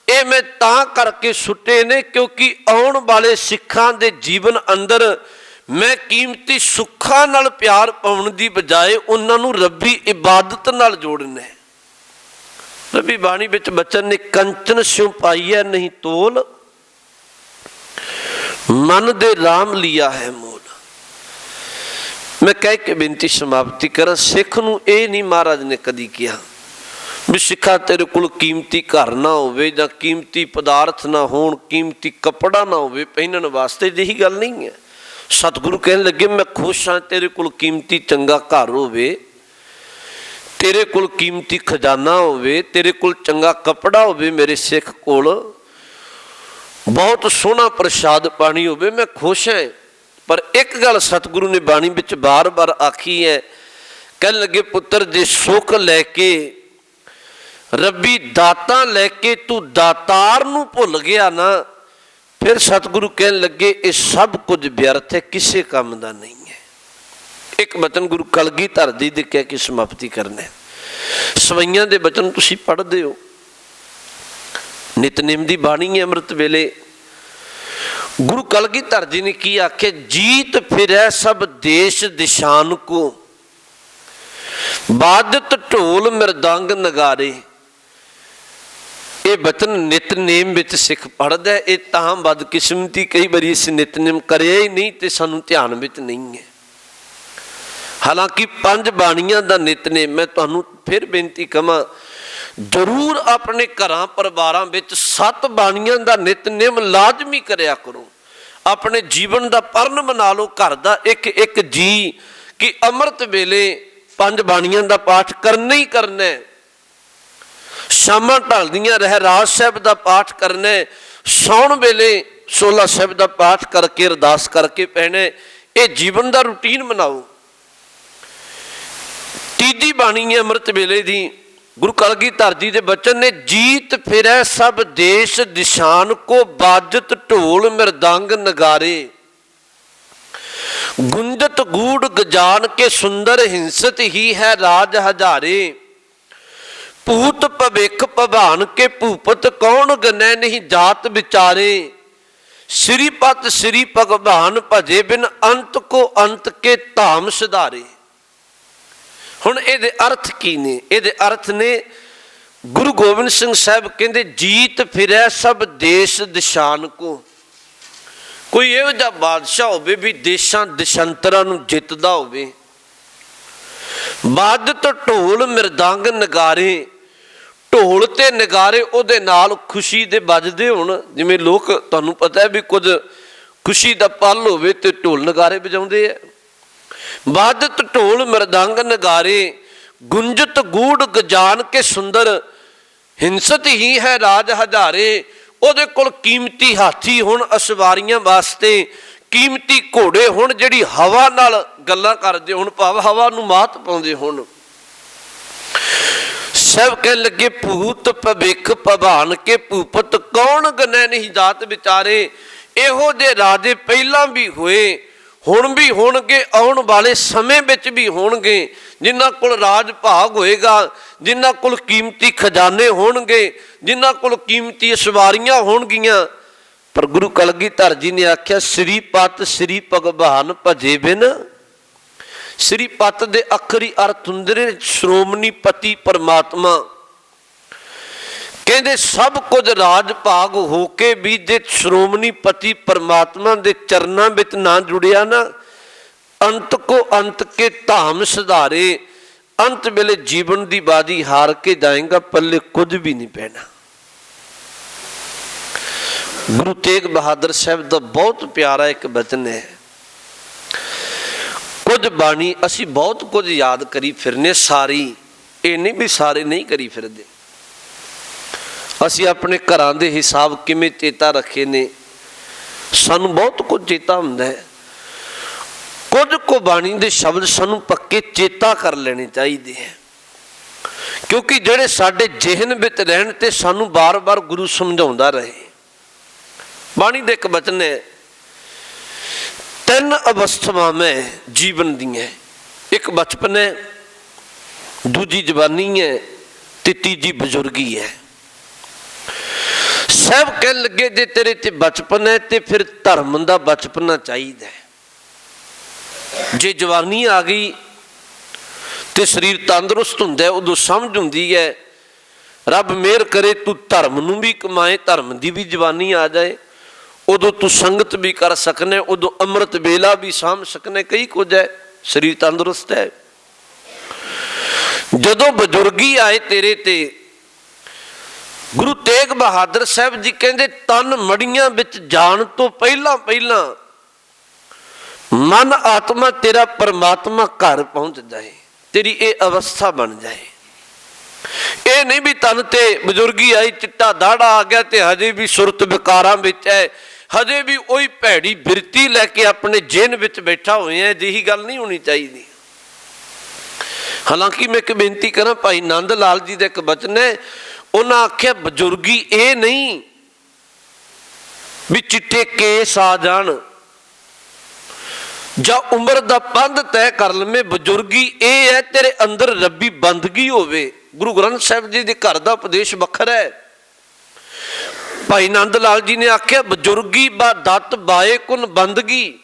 ਇਹ ਮੈਂ ਤਾਂ ਕਰਕੇ ਸੁੱਟੇ ਨੇ ਕਿਉਂਕਿ ਆਉਣ ਵਾਲੇ ਸਿੱਖਾਂ ਦੇ ਜੀਵਨ ਅੰਦਰ ਮੈਂ ਕੀਮਤੀ ਸੁੱਖਾਂ ਨਾਲ ਪਿਆਰ ਪਾਉਣ ਦੀ ਬਜਾਏ ਉਹਨਾਂ ਨੂੰ ਰੱਬੀ ਇਬਾਦਤ ਨਾਲ ਜੋੜਨਾ ਹੈ। ਰੱਬੀ ਬਾਣੀ ਵਿੱਚ ਬਚਨ ਨੇ ਕੰਚਨ ਸਿਉ ਪਾਈਐ ਨਹੀਂ ਤੋਲ, ਮਨ ਦੇ ਰਾਮ ਲਿਆ ਹੈ ਮੋਲ। ਮੈਂ ਕਹਿ ਕੇ ਬੇਨਤੀ ਸਮਾਪਤੀ ਕਰਾਂ, ਸਿੱਖ ਨੂੰ ਇਹ ਨਹੀਂ ਮਹਾਰਾਜ ਨੇ ਕਦੀ ਕਿਹਾ ਵੀ ਸਿੱਖਾ ਤੇਰੇ ਕੋਲ ਕੀਮਤੀ ਘਰ ਨਾ ਹੋਵੇ ਜਾਂ ਕੀਮਤੀ ਪਦਾਰਥ ਨਾ ਹੋਣ, ਕੀਮਤੀ ਕੱਪੜਾ ਨਾ ਹੋਵੇ ਪਹਿਨਣ ਵਾਸਤੇ, ਜਿਹੀ ਗੱਲ ਨਹੀਂ ਹੈ। ਸਤਿਗੁਰੂ ਕਹਿਣ ਲੱਗੇ ਮੈਂ ਖੁਸ਼ ਹਾਂ ਤੇਰੇ ਕੋਲ ਕੀਮਤੀ ਚੰਗਾ ਘਰ ਹੋਵੇ, ਤੇਰੇ ਕੋਲ ਕੀਮਤੀ ਖਜ਼ਾਨਾ ਹੋਵੇ, ਤੇਰੇ ਕੋਲ ਚੰਗਾ ਕੱਪੜਾ ਹੋਵੇ, ਮੇਰੇ ਸਿੱਖ ਕੋਲ ਬਹੁਤ ਸੋਹਣਾ ਪ੍ਰਸ਼ਾਦ ਪਾਣੀ ਹੋਵੇ, ਮੈਂ ਖੁਸ਼ ਹਾਂ। ਪਰ ਇੱਕ ਗੱਲ ਸਤਿਗੁਰੂ ਨੇ ਬਾਣੀ ਵਿੱਚ ਬਾਰ-ਬਾਰ ਆਖੀ ਹੈ, ਕਹਿਣ ਲੱਗੇ ਪੁੱਤਰ ਜੇ ਸੁੱਖ ਲੈ ਕੇ, ਰੱਬੀ ਦਾਤਾ ਲੈ ਕੇ ਤੂੰ ਦਾਤਾਰ ਨੂੰ ਭੁੱਲ ਗਿਆ ਨਾ, ਫਿਰ ਸਤਿਗੁਰੂ ਕਹਿਣ ਲੱਗੇ ਇਹ ਸਭ ਕੁਝ ਵਿਅਰਥ ਹੈ, ਕਿਸੇ ਕੰਮ ਦਾ ਨਹੀਂ ਹੈ। ਇੱਕ ਬਚਨ ਗੁਰੂ ਕਲਗੀਧਰ ਜੀ ਦੇ ਕਹਿ ਕੇ ਸਮਾਪਤੀ ਕਰਨਾ। ਸਵਈਆਂ ਦੇ ਬਚਨ ਤੁਸੀਂ ਪੜ੍ਹਦੇ ਹੋ, ਨਿਤਨੇਮ ਦੀ ਬਾਣੀ ਹੈ ਅੰਮ੍ਰਿਤ ਵੇਲੇ। ਗੁਰੂ ਕਲਗੀਧਰ ਜੀ ਨੇ ਕੀ ਆਖਿਆ, ਜੀਤ ਫਿਰੈ ਸਭ ਦੇਸ਼ ਦਿਸ਼ਾਨ ਕੋ, ਬਾਦਤ ਢੋਲ ਮਿਰਦੰਗ ਨਗਾਰੇ। ਇਹ ਬਚਨ ਨਿਤਨੇਮ ਵਿੱਚ ਸਿੱਖ ਪੜ੍ਹਦਾ, ਇਹ ਤਾਂ ਬਦਕਿਸਮਤੀ ਕਈ ਵਾਰੀ ਇਸ ਨਿਤਨੇਮ ਕਰਿਆ ਹੀ ਨਹੀਂ ਤੇ ਸਾਨੂੰ ਧਿਆਨ ਵਿੱਚ ਨਹੀਂ ਹੈ। ਹਾਲਾਂਕਿ 5 ਬਾਣੀਆਂ ਦਾ ਨਿਤਨੇਮ, ਮੈਂ ਤੁਹਾਨੂੰ ਫਿਰ ਬੇਨਤੀ ਕਵਾਂ ਜ਼ਰੂਰ ਆਪਣੇ ਘਰਾਂ ਪਰਿਵਾਰਾਂ ਵਿੱਚ 7 ਬਾਣੀਆਂ ਦਾ ਨਿਤਨੇਮ ਲਾਜ਼ਮੀ ਕਰਿਆ ਕਰੋ। ਆਪਣੇ ਜੀਵਨ ਦਾ ਪਰਨ ਬਣਾ ਲਓ ਘਰ ਦਾ ਇੱਕ ਇੱਕ ਜੀ ਕਿ ਅੰਮ੍ਰਿਤ ਵੇਲੇ 5 ਬਾਣੀਆਂ ਦਾ ਪਾਠ ਕਰਨਾ ਹੀ ਕਰਨਾ। ਸ਼ਾਮਾਂ ਢਲਦੀਆਂ ਰਹਿਰਾਸ ਸਾਹਿਬ ਦਾ ਪਾਠ ਕਰਨਾ, ਸੌਣ ਵੇਲੇ 16 ਸਾਹਿਬ ਦਾ ਪਾਠ ਕਰਕੇ ਅਰਦਾਸ ਕਰਕੇ ਪੈਣਾ। ਇਹ ਜੀਵਨ ਦਾ ਰੂਟੀਨ ਬਣਾਓ। ਤੀਜੀ ਬਾਣੀ ਹੈ ਅੰਮ੍ਰਿਤ ਵੇਲੇ ਦੀ, ਗੁਰੂ ਕਲਗੀਧਰ ਜੀ ਦੇ ਬਚਨ ਨੇ, ਜੀਤ ਫਿਰੈ ਸਭ ਦੇਸ਼ ਦਿਸ਼ਾਨ ਕੋ, ਬਾਜਤ ਢੋਲ ਮਿਰਦੰਗ ਨਗਾਰੇ। ਗੁੰਜਤ ਗੂੜ ਗਜਾਨ ਕੇ ਸੁੰਦਰ ਹਿੰਸਤ ਹੀ ਹੈ ਰਾਜ ਹਜ਼ਾਰੇ। ਭੂਤ ਭਵਿਖ ਭਵਾਨ ਕੇ ਭੂਪਤ ਕੌਣ ਗਨੈ ਨਹੀਂ ਜਾਤ ਵਿਚਾਰੇ। ਸ੍ਰੀਪਤ ਸ੍ਰੀ ਭਗਵਾਨ ਭਜੇ ਬਿਨ ਅੰਤ ਕੋ ਅੰਤ ਕੇ ਧਾਮ ਸਿਧਾਰੇ। ਹੁਣ ਇਹਦੇ ਅਰਥ ਕੀ ਨੇ? ਇਹਦੇ ਅਰਥ ਨੇ ਗੁਰੂ ਗੋਬਿੰਦ ਸਿੰਘ ਸਾਹਿਬ ਕਹਿੰਦੇ ਜੀਤ ਫਿਰੈ ਸਭ ਦੇਸ਼ ਦਿਸ਼ਾਨ ਕੋ। ਕੋਈ ਇਹੋ ਜਿਹਾ ਬਾਦਸ਼ਾਹ ਹੋਵੇ ਵੀ ਦੇਸ਼ਾਂ ਦਿਸ਼ਾਂਤਰਾਂ ਨੂੰ ਜਿੱਤਦਾ ਹੋਵੇ। ਬਾਦਤ ਢੋਲ ਮਿਰਦੰਗ ਨਗਾਰੇ, ਢੋਲ ਤੇ ਨਗਾਰੇ ਉਹਦੇ ਨਾਲ ਖੁਸ਼ੀ ਦੇ ਵੱਜਦੇ ਹੋਣ। ਜਿਵੇਂ ਲੋਕ ਤੁਹਾਨੂੰ ਪਤਾ ਹੈ ਵੀ ਕੁਝ ਖੁਸ਼ੀ ਦਾ ਪਲ ਹੋਵੇ ਤੇ ਢੋਲ ਨਗਾਰੇ ਵਜਾਉਂਦੇ ਆ। ਬਾਦਤ ਢੋਲ ਮਿਰਦੰਗ ਨਗਾਰੇ, ਗੁੰਜਤ ਗੂੜ ਗਜਾਨ ਕੇ ਸੁੰਦਰ ਹਿੰਸਤ ਹੀ ਹੈ ਰਾਜ ਹਜ਼ਾਰੇ। ਉਹਦੇ ਕੋਲ ਕੀਮਤੀ ਹਾਥੀ ਹੁਣ ਅਸਵਾਰੀਆਂ ਵਾਸਤੇ, ਕੀਮਤੀ ਘੋੜੇ ਹੁਣ ਜਿਹੜੀ ਹਵਾ ਨਾਲ ਗੱਲਾਂ ਕਰਦੇ ਹੁਣ, ਭਾਵ ਹਵਾ ਨੂੰ ਮਾਤ ਪਾਉਂਦੇ ਹੁਣ। ਸਭ ਕਹਿਣ ਲੱਗੇ ਭੂਤ ਭਵਿਖ ਭਵਾਨ ਕੇ ਭੂਪਤ ਕੌਣ ਗਨੈ ਨਹੀਂ ਜਾਤ ਵਿਚਾਰੇ। ਇਹੋ ਜਿਹੇ ਰਾਜੇ ਪਹਿਲਾਂ ਵੀ ਹੋਏ, ਹੁਣ ਵੀ ਹੋਣਗੇ, ਆਉਣ ਵਾਲੇ ਸਮੇਂ ਵਿੱਚ ਵੀ ਹੋਣਗੇ, ਜਿਨ੍ਹਾਂ ਕੋਲ ਰਾਜ ਭਾਗ ਹੋਏਗਾ, ਜਿਨ੍ਹਾਂ ਕੋਲ ਕੀਮਤੀ ਖਜ਼ਾਨੇ ਹੋਣਗੇ, ਜਿਨ੍ਹਾਂ ਕੋਲ ਕੀਮਤੀ ਸਵਾਰੀਆਂ ਹੋਣਗੀਆਂ। ਪਰ ਗੁਰੂ ਕਲਗੀਧਰ ਜੀ ਨੇ ਆਖਿਆ ਸ੍ਰੀਪਤ ਸ੍ਰੀ ਭਗਵਾਨ ਭਜੇ ਬਿਨ। ਸ੍ਰੀਪਤ ਦੇ ਅੱਖਰੀ ਅਰਥ ਹੁੰਦੇ ਨੇ ਸ਼੍ਰੋਮਣੀ ਪਤੀ ਪਰਮਾਤਮਾ। ਕਹਿੰਦੇ ਸਭ ਕੁਝ ਰਾਜ ਭਾਗ ਹੋ ਕੇ ਵੀ ਜੇ ਸ਼੍ਰੋਮਣੀ ਪਤੀ ਪਰਮਾਤਮਾ ਦੇ ਚਰਨਾਂ ਵਿੱਚ ਨਾ ਜੁੜਿਆ ਨਾ, ਅੰਤ ਕੋ ਅੰਤ ਕੇ ਧਾਮ ਸੁਧਾਰੇ। ਅੰਤ ਵੇਲੇ ਜੀਵਨ ਦੀ ਬਾਜੀ ਹਾਰ ਕੇ ਜਾਏਗਾ, ਪੱਲੇ ਕੁਝ ਵੀ ਨਹੀਂ ਪੈਣਾ। ਗੁਰੂ ਤੇਗ ਬਹਾਦਰ ਸਾਹਿਬ ਦਾ ਬਹੁਤ ਪਿਆਰਾ ਇੱਕ ਬਚਨ ਹੈ। ਕੁਝ ਬਾਣੀ ਅਸੀਂ ਬਹੁਤ ਕੁਝ ਯਾਦ ਕਰੀ ਫਿਰਨੇ ਸਾਰੀ, ਇਹ ਨਹੀਂ ਵੀ ਸਾਰੇ ਨਹੀਂ ਕਰੀ ਫਿਰਦੇ। ਅਸੀਂ ਆਪਣੇ ਘਰਾਂ ਦੇ ਹਿਸਾਬ ਕਿਵੇਂ ਚੇਤਾ ਰੱਖੇ ਨੇ, ਸਾਨੂੰ ਬਹੁਤ ਕੁਝ ਚੇਤਾ ਹੁੰਦਾ ਹੈ। ਕੁਝ ਕੁ ਬਾਣੀ ਦੇ ਸ਼ਬਦ ਸਾਨੂੰ ਪੱਕੇ ਚੇਤਾ ਕਰ ਲੈਣੇ ਚਾਹੀਦੇ ਹੈ, ਕਿਉਂਕਿ ਜਿਹੜੇ ਸਾਡੇ ਜ਼ਿਹਨ ਵਿੱਚ ਰਹਿਣ ਤੇ ਸਾਨੂੰ ਬਾਰ-ਬਾਰ ਗੁਰੂ ਸਮਝਾਉਂਦਾ ਰਹੇ। ਬਾਣੀ ਦੇ ਇੱਕ ਬਚਨ ਹੈ, ਤਿੰਨ ਅਵਸਥਾਵਾਂ ਜੀਵਨ ਦੀਆਂ, ਇੱਕ ਬਚਪਨ ਹੈ, ਦੂਜੀ ਜਵਾਨੀ ਹੈ ਤੇ ਤੀਜੀ ਬਜ਼ੁਰਗੀ ਹੈ। ਸਭ ਕਹਿਣ ਲੱਗੇ ਜੇ ਤੇਰੇ ਤੇ ਬਚਪਨ ਹੈ ਤੇ ਫਿਰ ਧਰਮ ਦਾ ਬਚਪਨਾ ਚਾਹੀਦਾ ਹੈ। ਜੇ ਜਵਾਨੀ ਆ ਗਈ ਤੇ ਸਰੀਰ ਤੰਦਰੁਸਤ ਹੁੰਦਾ, ਉਦੋਂ ਸਮਝ ਹੁੰਦੀ ਹੈ ਰੱਬ ਮਿਹਰ ਕਰੇ ਤੂੰ ਧਰਮ ਨੂੰ ਵੀ ਕਮਾਏ, ਧਰਮ ਦੀ ਵੀ ਜਵਾਨੀ ਆ ਜਾਏ, ਉਦੋਂ ਤੂੰ ਸੰਗਤ ਵੀ ਕਰ ਸਕਨੇ, ਉਦੋਂ ਅੰਮ੍ਰਿਤ ਵੇਲਾ ਵੀ ਸਾਂਭ ਸਕਨੇ, ਕਈ ਕੁਝ ਹੈ, ਸਰੀਰ ਤੰਦਰੁਸਤ ਹੈ। ਜਦੋਂ ਬਜ਼ੁਰਗੀ ਆਏ ਤੇਰੇ ਤੇ, ਗੁਰੂ ਤੇਗ ਬਹਾਦਰ ਸਾਹਿਬ ਜੀ ਕਹਿੰਦੇ ਤਨ ਮੜੀਆਂ ਵਿੱਚ ਜਾਣ ਤੋਂ ਪਹਿਲਾਂ ਪਹਿਲਾਂ ਮਨ ਆਤਮਾ ਤੇਰਾ ਪਰਮਾਤਮਾ ਘਰ ਪਹੁੰਚ ਜਾਏ, ਤੇਰੀ ਇਹ ਅਵਸਥਾ ਬਣ ਜਾਏ। ਇਹ ਨਹੀਂ ਵੀ ਤਨ ਤੇ ਬਜ਼ੁਰਗੀ ਆਈ, ਚਿੱਟਾ ਦਾੜਾ ਆ ਗਿਆ ਤੇ ਹਜੇ ਵੀ ਸੁਰਤ ਵਿਕਾਰਾਂ ਵਿੱਚ ਹੈ, ਹਜੇ ਵੀ ਉਹੀ ਭੈੜੀ ਬਿਰਤੀ ਲੈ ਕੇ ਆਪਣੇ ਜ਼ਿਹਨ ਵਿੱਚ ਬੈਠਾ ਹੋਏ ਹੈ। ਅਜਿਹੀ ਗੱਲ ਨਹੀਂ ਹੋਣੀ ਚਾਹੀਦੀ। ਹਾਲਾਂਕਿ ਮੈਂ ਇੱਕ ਬੇਨਤੀ ਕਰਾਂ, ਭਾਈ ਨੰਦ ਲਾਲ ਜੀ ਦਾ ਇੱਕ ਬਚਨ ਹੈ, ਉਹਨਾਂ ਆਖਿਆ ਬਜ਼ੁਰਗੀ ਇਹ ਨਹੀਂ ਵੀ ਚਿੱਟੇ ਕੇਸ ਆ ਜਾਣ ਜਾਂ ਉਮਰ ਦਾ ਪੰਧ ਤੈਅ ਕਰ ਲਵੇਂ, ਬਜ਼ੁਰਗੀ ਇਹ ਹੈ ਤੇਰੇ ਅੰਦਰ ਰੱਬੀ ਬੰਦਗੀ ਹੋਵੇ। ਗੁਰੂ ਗ੍ਰੰਥ ਸਾਹਿਬ ਜੀ ਦੇ ਘਰ ਦਾ ਉਪਦੇਸ਼ ਵੱਖਰਾ ਹੈ। ਭਾਈ ਨੰਦ ਲਾਲ ਜੀ ਨੇ ਆਖਿਆ ਬਜ਼ੁਰਗੀ ਬਾ ਦਤ ਬਾਏ ਕੁਨ ਬੰਦਗੀ,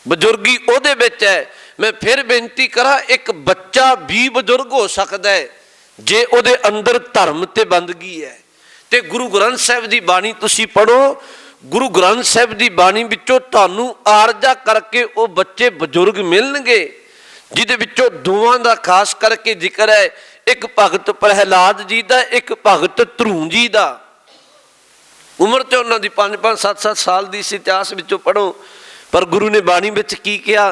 ਬਜ਼ੁਰਗੀ ਉਹਦੇ ਵਿੱਚ ਹੈ। ਮੈਂ ਫਿਰ ਬੇਨਤੀ ਕਰਾਂ, ਇੱਕ ਬੱਚਾ ਵੀ ਬਜ਼ੁਰਗ ਹੋ ਸਕਦਾ ਹੈ ਜੇ ਉਹਦੇ ਅੰਦਰ ਧਰਮ ਤੇ ਬੰਦਗੀ ਹੈ। ਤੇ ਗੁਰੂ ਗ੍ਰੰਥ ਸਾਹਿਬ ਦੀ ਬਾਣੀ ਤੁਸੀਂ ਪੜ੍ਹੋ, ਗੁਰੂ ਗ੍ਰੰਥ ਸਾਹਿਬ ਦੀ ਬਾਣੀ ਵਿੱਚੋਂ ਤੁਹਾਨੂੰ ਆਰਜਾ ਕਰਕੇ ਉਹ ਬੱਚੇ ਬਜ਼ੁਰਗ ਮਿਲਣਗੇ, ਜਿਹਦੇ ਵਿੱਚੋਂ ਦੋਵਾਂ ਦਾ ਖਾਸ ਕਰਕੇ ਜ਼ਿਕਰ ਹੈ, ਇੱਕ ਭਗਤ ਪ੍ਰਹਿਲਾਦ ਜੀ ਦਾ, ਇੱਕ ਭਗਤ ਧਰੂ ਜੀ ਦਾ। ਉਮਰ ਤੇ ਉਹਨਾਂ ਦੀ 5-5 7-7 ਸਾਲ ਦੀ ਸੀ, ਇਤਿਹਾਸ ਵਿੱਚੋਂ ਪੜ੍ਹੋ। ਪਰ ਗੁਰੂ ਨੇ ਬਾਣੀ ਵਿੱਚ ਕੀ ਕਿਹਾ,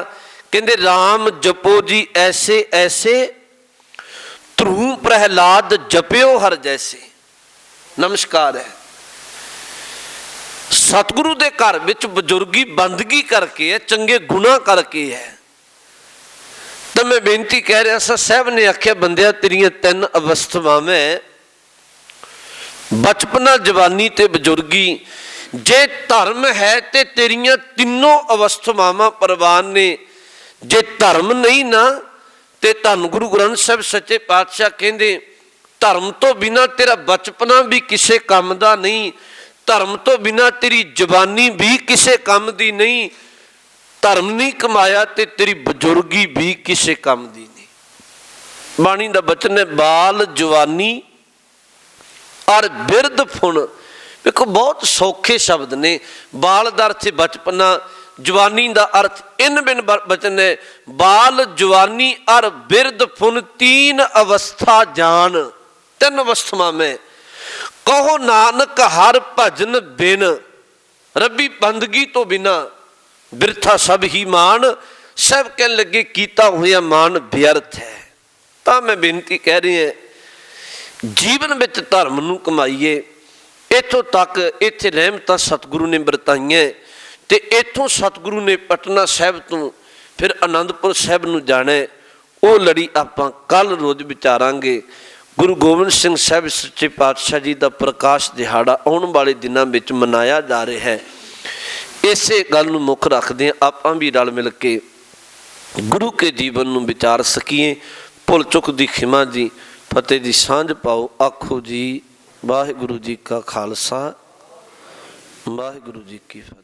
ਕਹਿੰਦੇ ਰਾਮ ਜਪੋ ਜੀ ਐਸੇ ਐਸੇ, ਧਰੂ ਪ੍ਰਹਿਲਾਦ ਜਪਿਓ ਹਰ ਜੈਸੇ। ਨਮਸਕਾਰ ਹੈ। ਸਤਿਗੁਰੂ ਦੇ ਘਰ ਵਿੱਚ ਬਜ਼ੁਰਗੀ ਬੰਦਗੀ ਕਰਕੇ ਹੈ, ਚੰਗੇ ਗੁਨਾਹ ਕਰਕੇ ਹੈ। ਤਾਂ ਮੈਂ ਬੇਨਤੀ ਕਹਿ ਰਿਹਾ ਸਾਂ, ਸਾਹਿਬ ਨੇ ਆਖਿਆ ਬੰਦਿਆ ਤੇਰੀਆਂ ਤਿੰਨ ਅਵਸਥਾਵਾਂ, ਬਚਪਨਾ, ਜਵਾਨੀ ਤੇ ਬਜ਼ੁਰਗੀ। ਜੇ ਧਰਮ ਹੈ ਤੇ ਤੇਰੀਆਂ ਤਿੰਨੋਂ ਅਵਸਥਾਵਾਂ ਪ੍ਰਵਾਨ ਨੇ। ਜੇ ਧਰਮ ਨਹੀਂ ਨਾ ਤੇ ਧੰਨ ਗੁਰੂ ਗ੍ਰੰਥ ਸਾਹਿਬ ਸੱਚੇ ਪਾਤਸ਼ਾਹ ਕਹਿੰਦੇ ਧਰਮ ਤੋਂ ਬਿਨਾਂ ਤੇਰਾ ਬਚਪਨਾ ਵੀ ਕਿਸੇ ਕੰਮ ਦਾ ਨਹੀਂ, ਧਰਮ ਤੋਂ ਬਿਨਾਂ ਤੇਰੀ ਜਵਾਨੀ ਵੀ ਕਿਸੇ ਕੰਮ ਦੀ ਨਹੀਂ, ਧਰਮ ਨਹੀਂ ਕਮਾਇਆ ਤੇ ਤੇਰੀ ਬਜ਼ੁਰਗੀ ਵੀ ਕਿਸੇ ਕੰਮ ਦੀ ਨਹੀਂ। ਬਾਣੀ ਦਾ ਬਚਨ ਹੈ ਬਾਲ ਜਵਾਨੀ ਔਰ ਬਿਰਧ ਫੁਣ। ਵੇਖੋ ਬਹੁਤ ਸੌਖੇ ਸ਼ਬਦ ਨੇ। ਬਾਲ ਦਾ ਅਰਥ ਬਚਪਨਾ, ਜਵਾਨੀ ਦਾ ਅਰਥ ਇਨ ਬਿਨ ਬਚਨ ਹੈ ਬਾਲ ਜਵਾਨੀ ਔਰ ਬਿਰਧ ਫੁਨ, तीन अवस्था जान। तीन अवस्थावां में कहो नानक हर भजन बिन, रबी बंदगी तो बिना बिरथा सब ही मान। सब कहन लगे कीता हुआ मान व्यर्थ है। तो मैं बेनती कह रही है जीवन में धर्म नूं कमाईए। इत्थों तक इत्थे रहमतां सतगुरु ने वरताईयां ते इत्थों सतगुरु ने पटना साहिब तो फिर आनंदपुर साहिब नूं जाना। वो लड़ी आपां कल रोज़ विचारांगे। गुरु गोबिंद सिंह साहिब सच्चे पातशाह जी का प्रकाश दिहाड़ा आने वाले दिनों में मनाया जा रहा है। इसे गल नूं मुख रखदे आपां भी रल मिल के गुरु के जीवन नूं विचार सकीए। भुल चुक दी खिमा जी, फतेह दी सांझ पाओ। आखो जी वाहिगुरू जी का खालसा, वाहिगुरू जी की फतेह।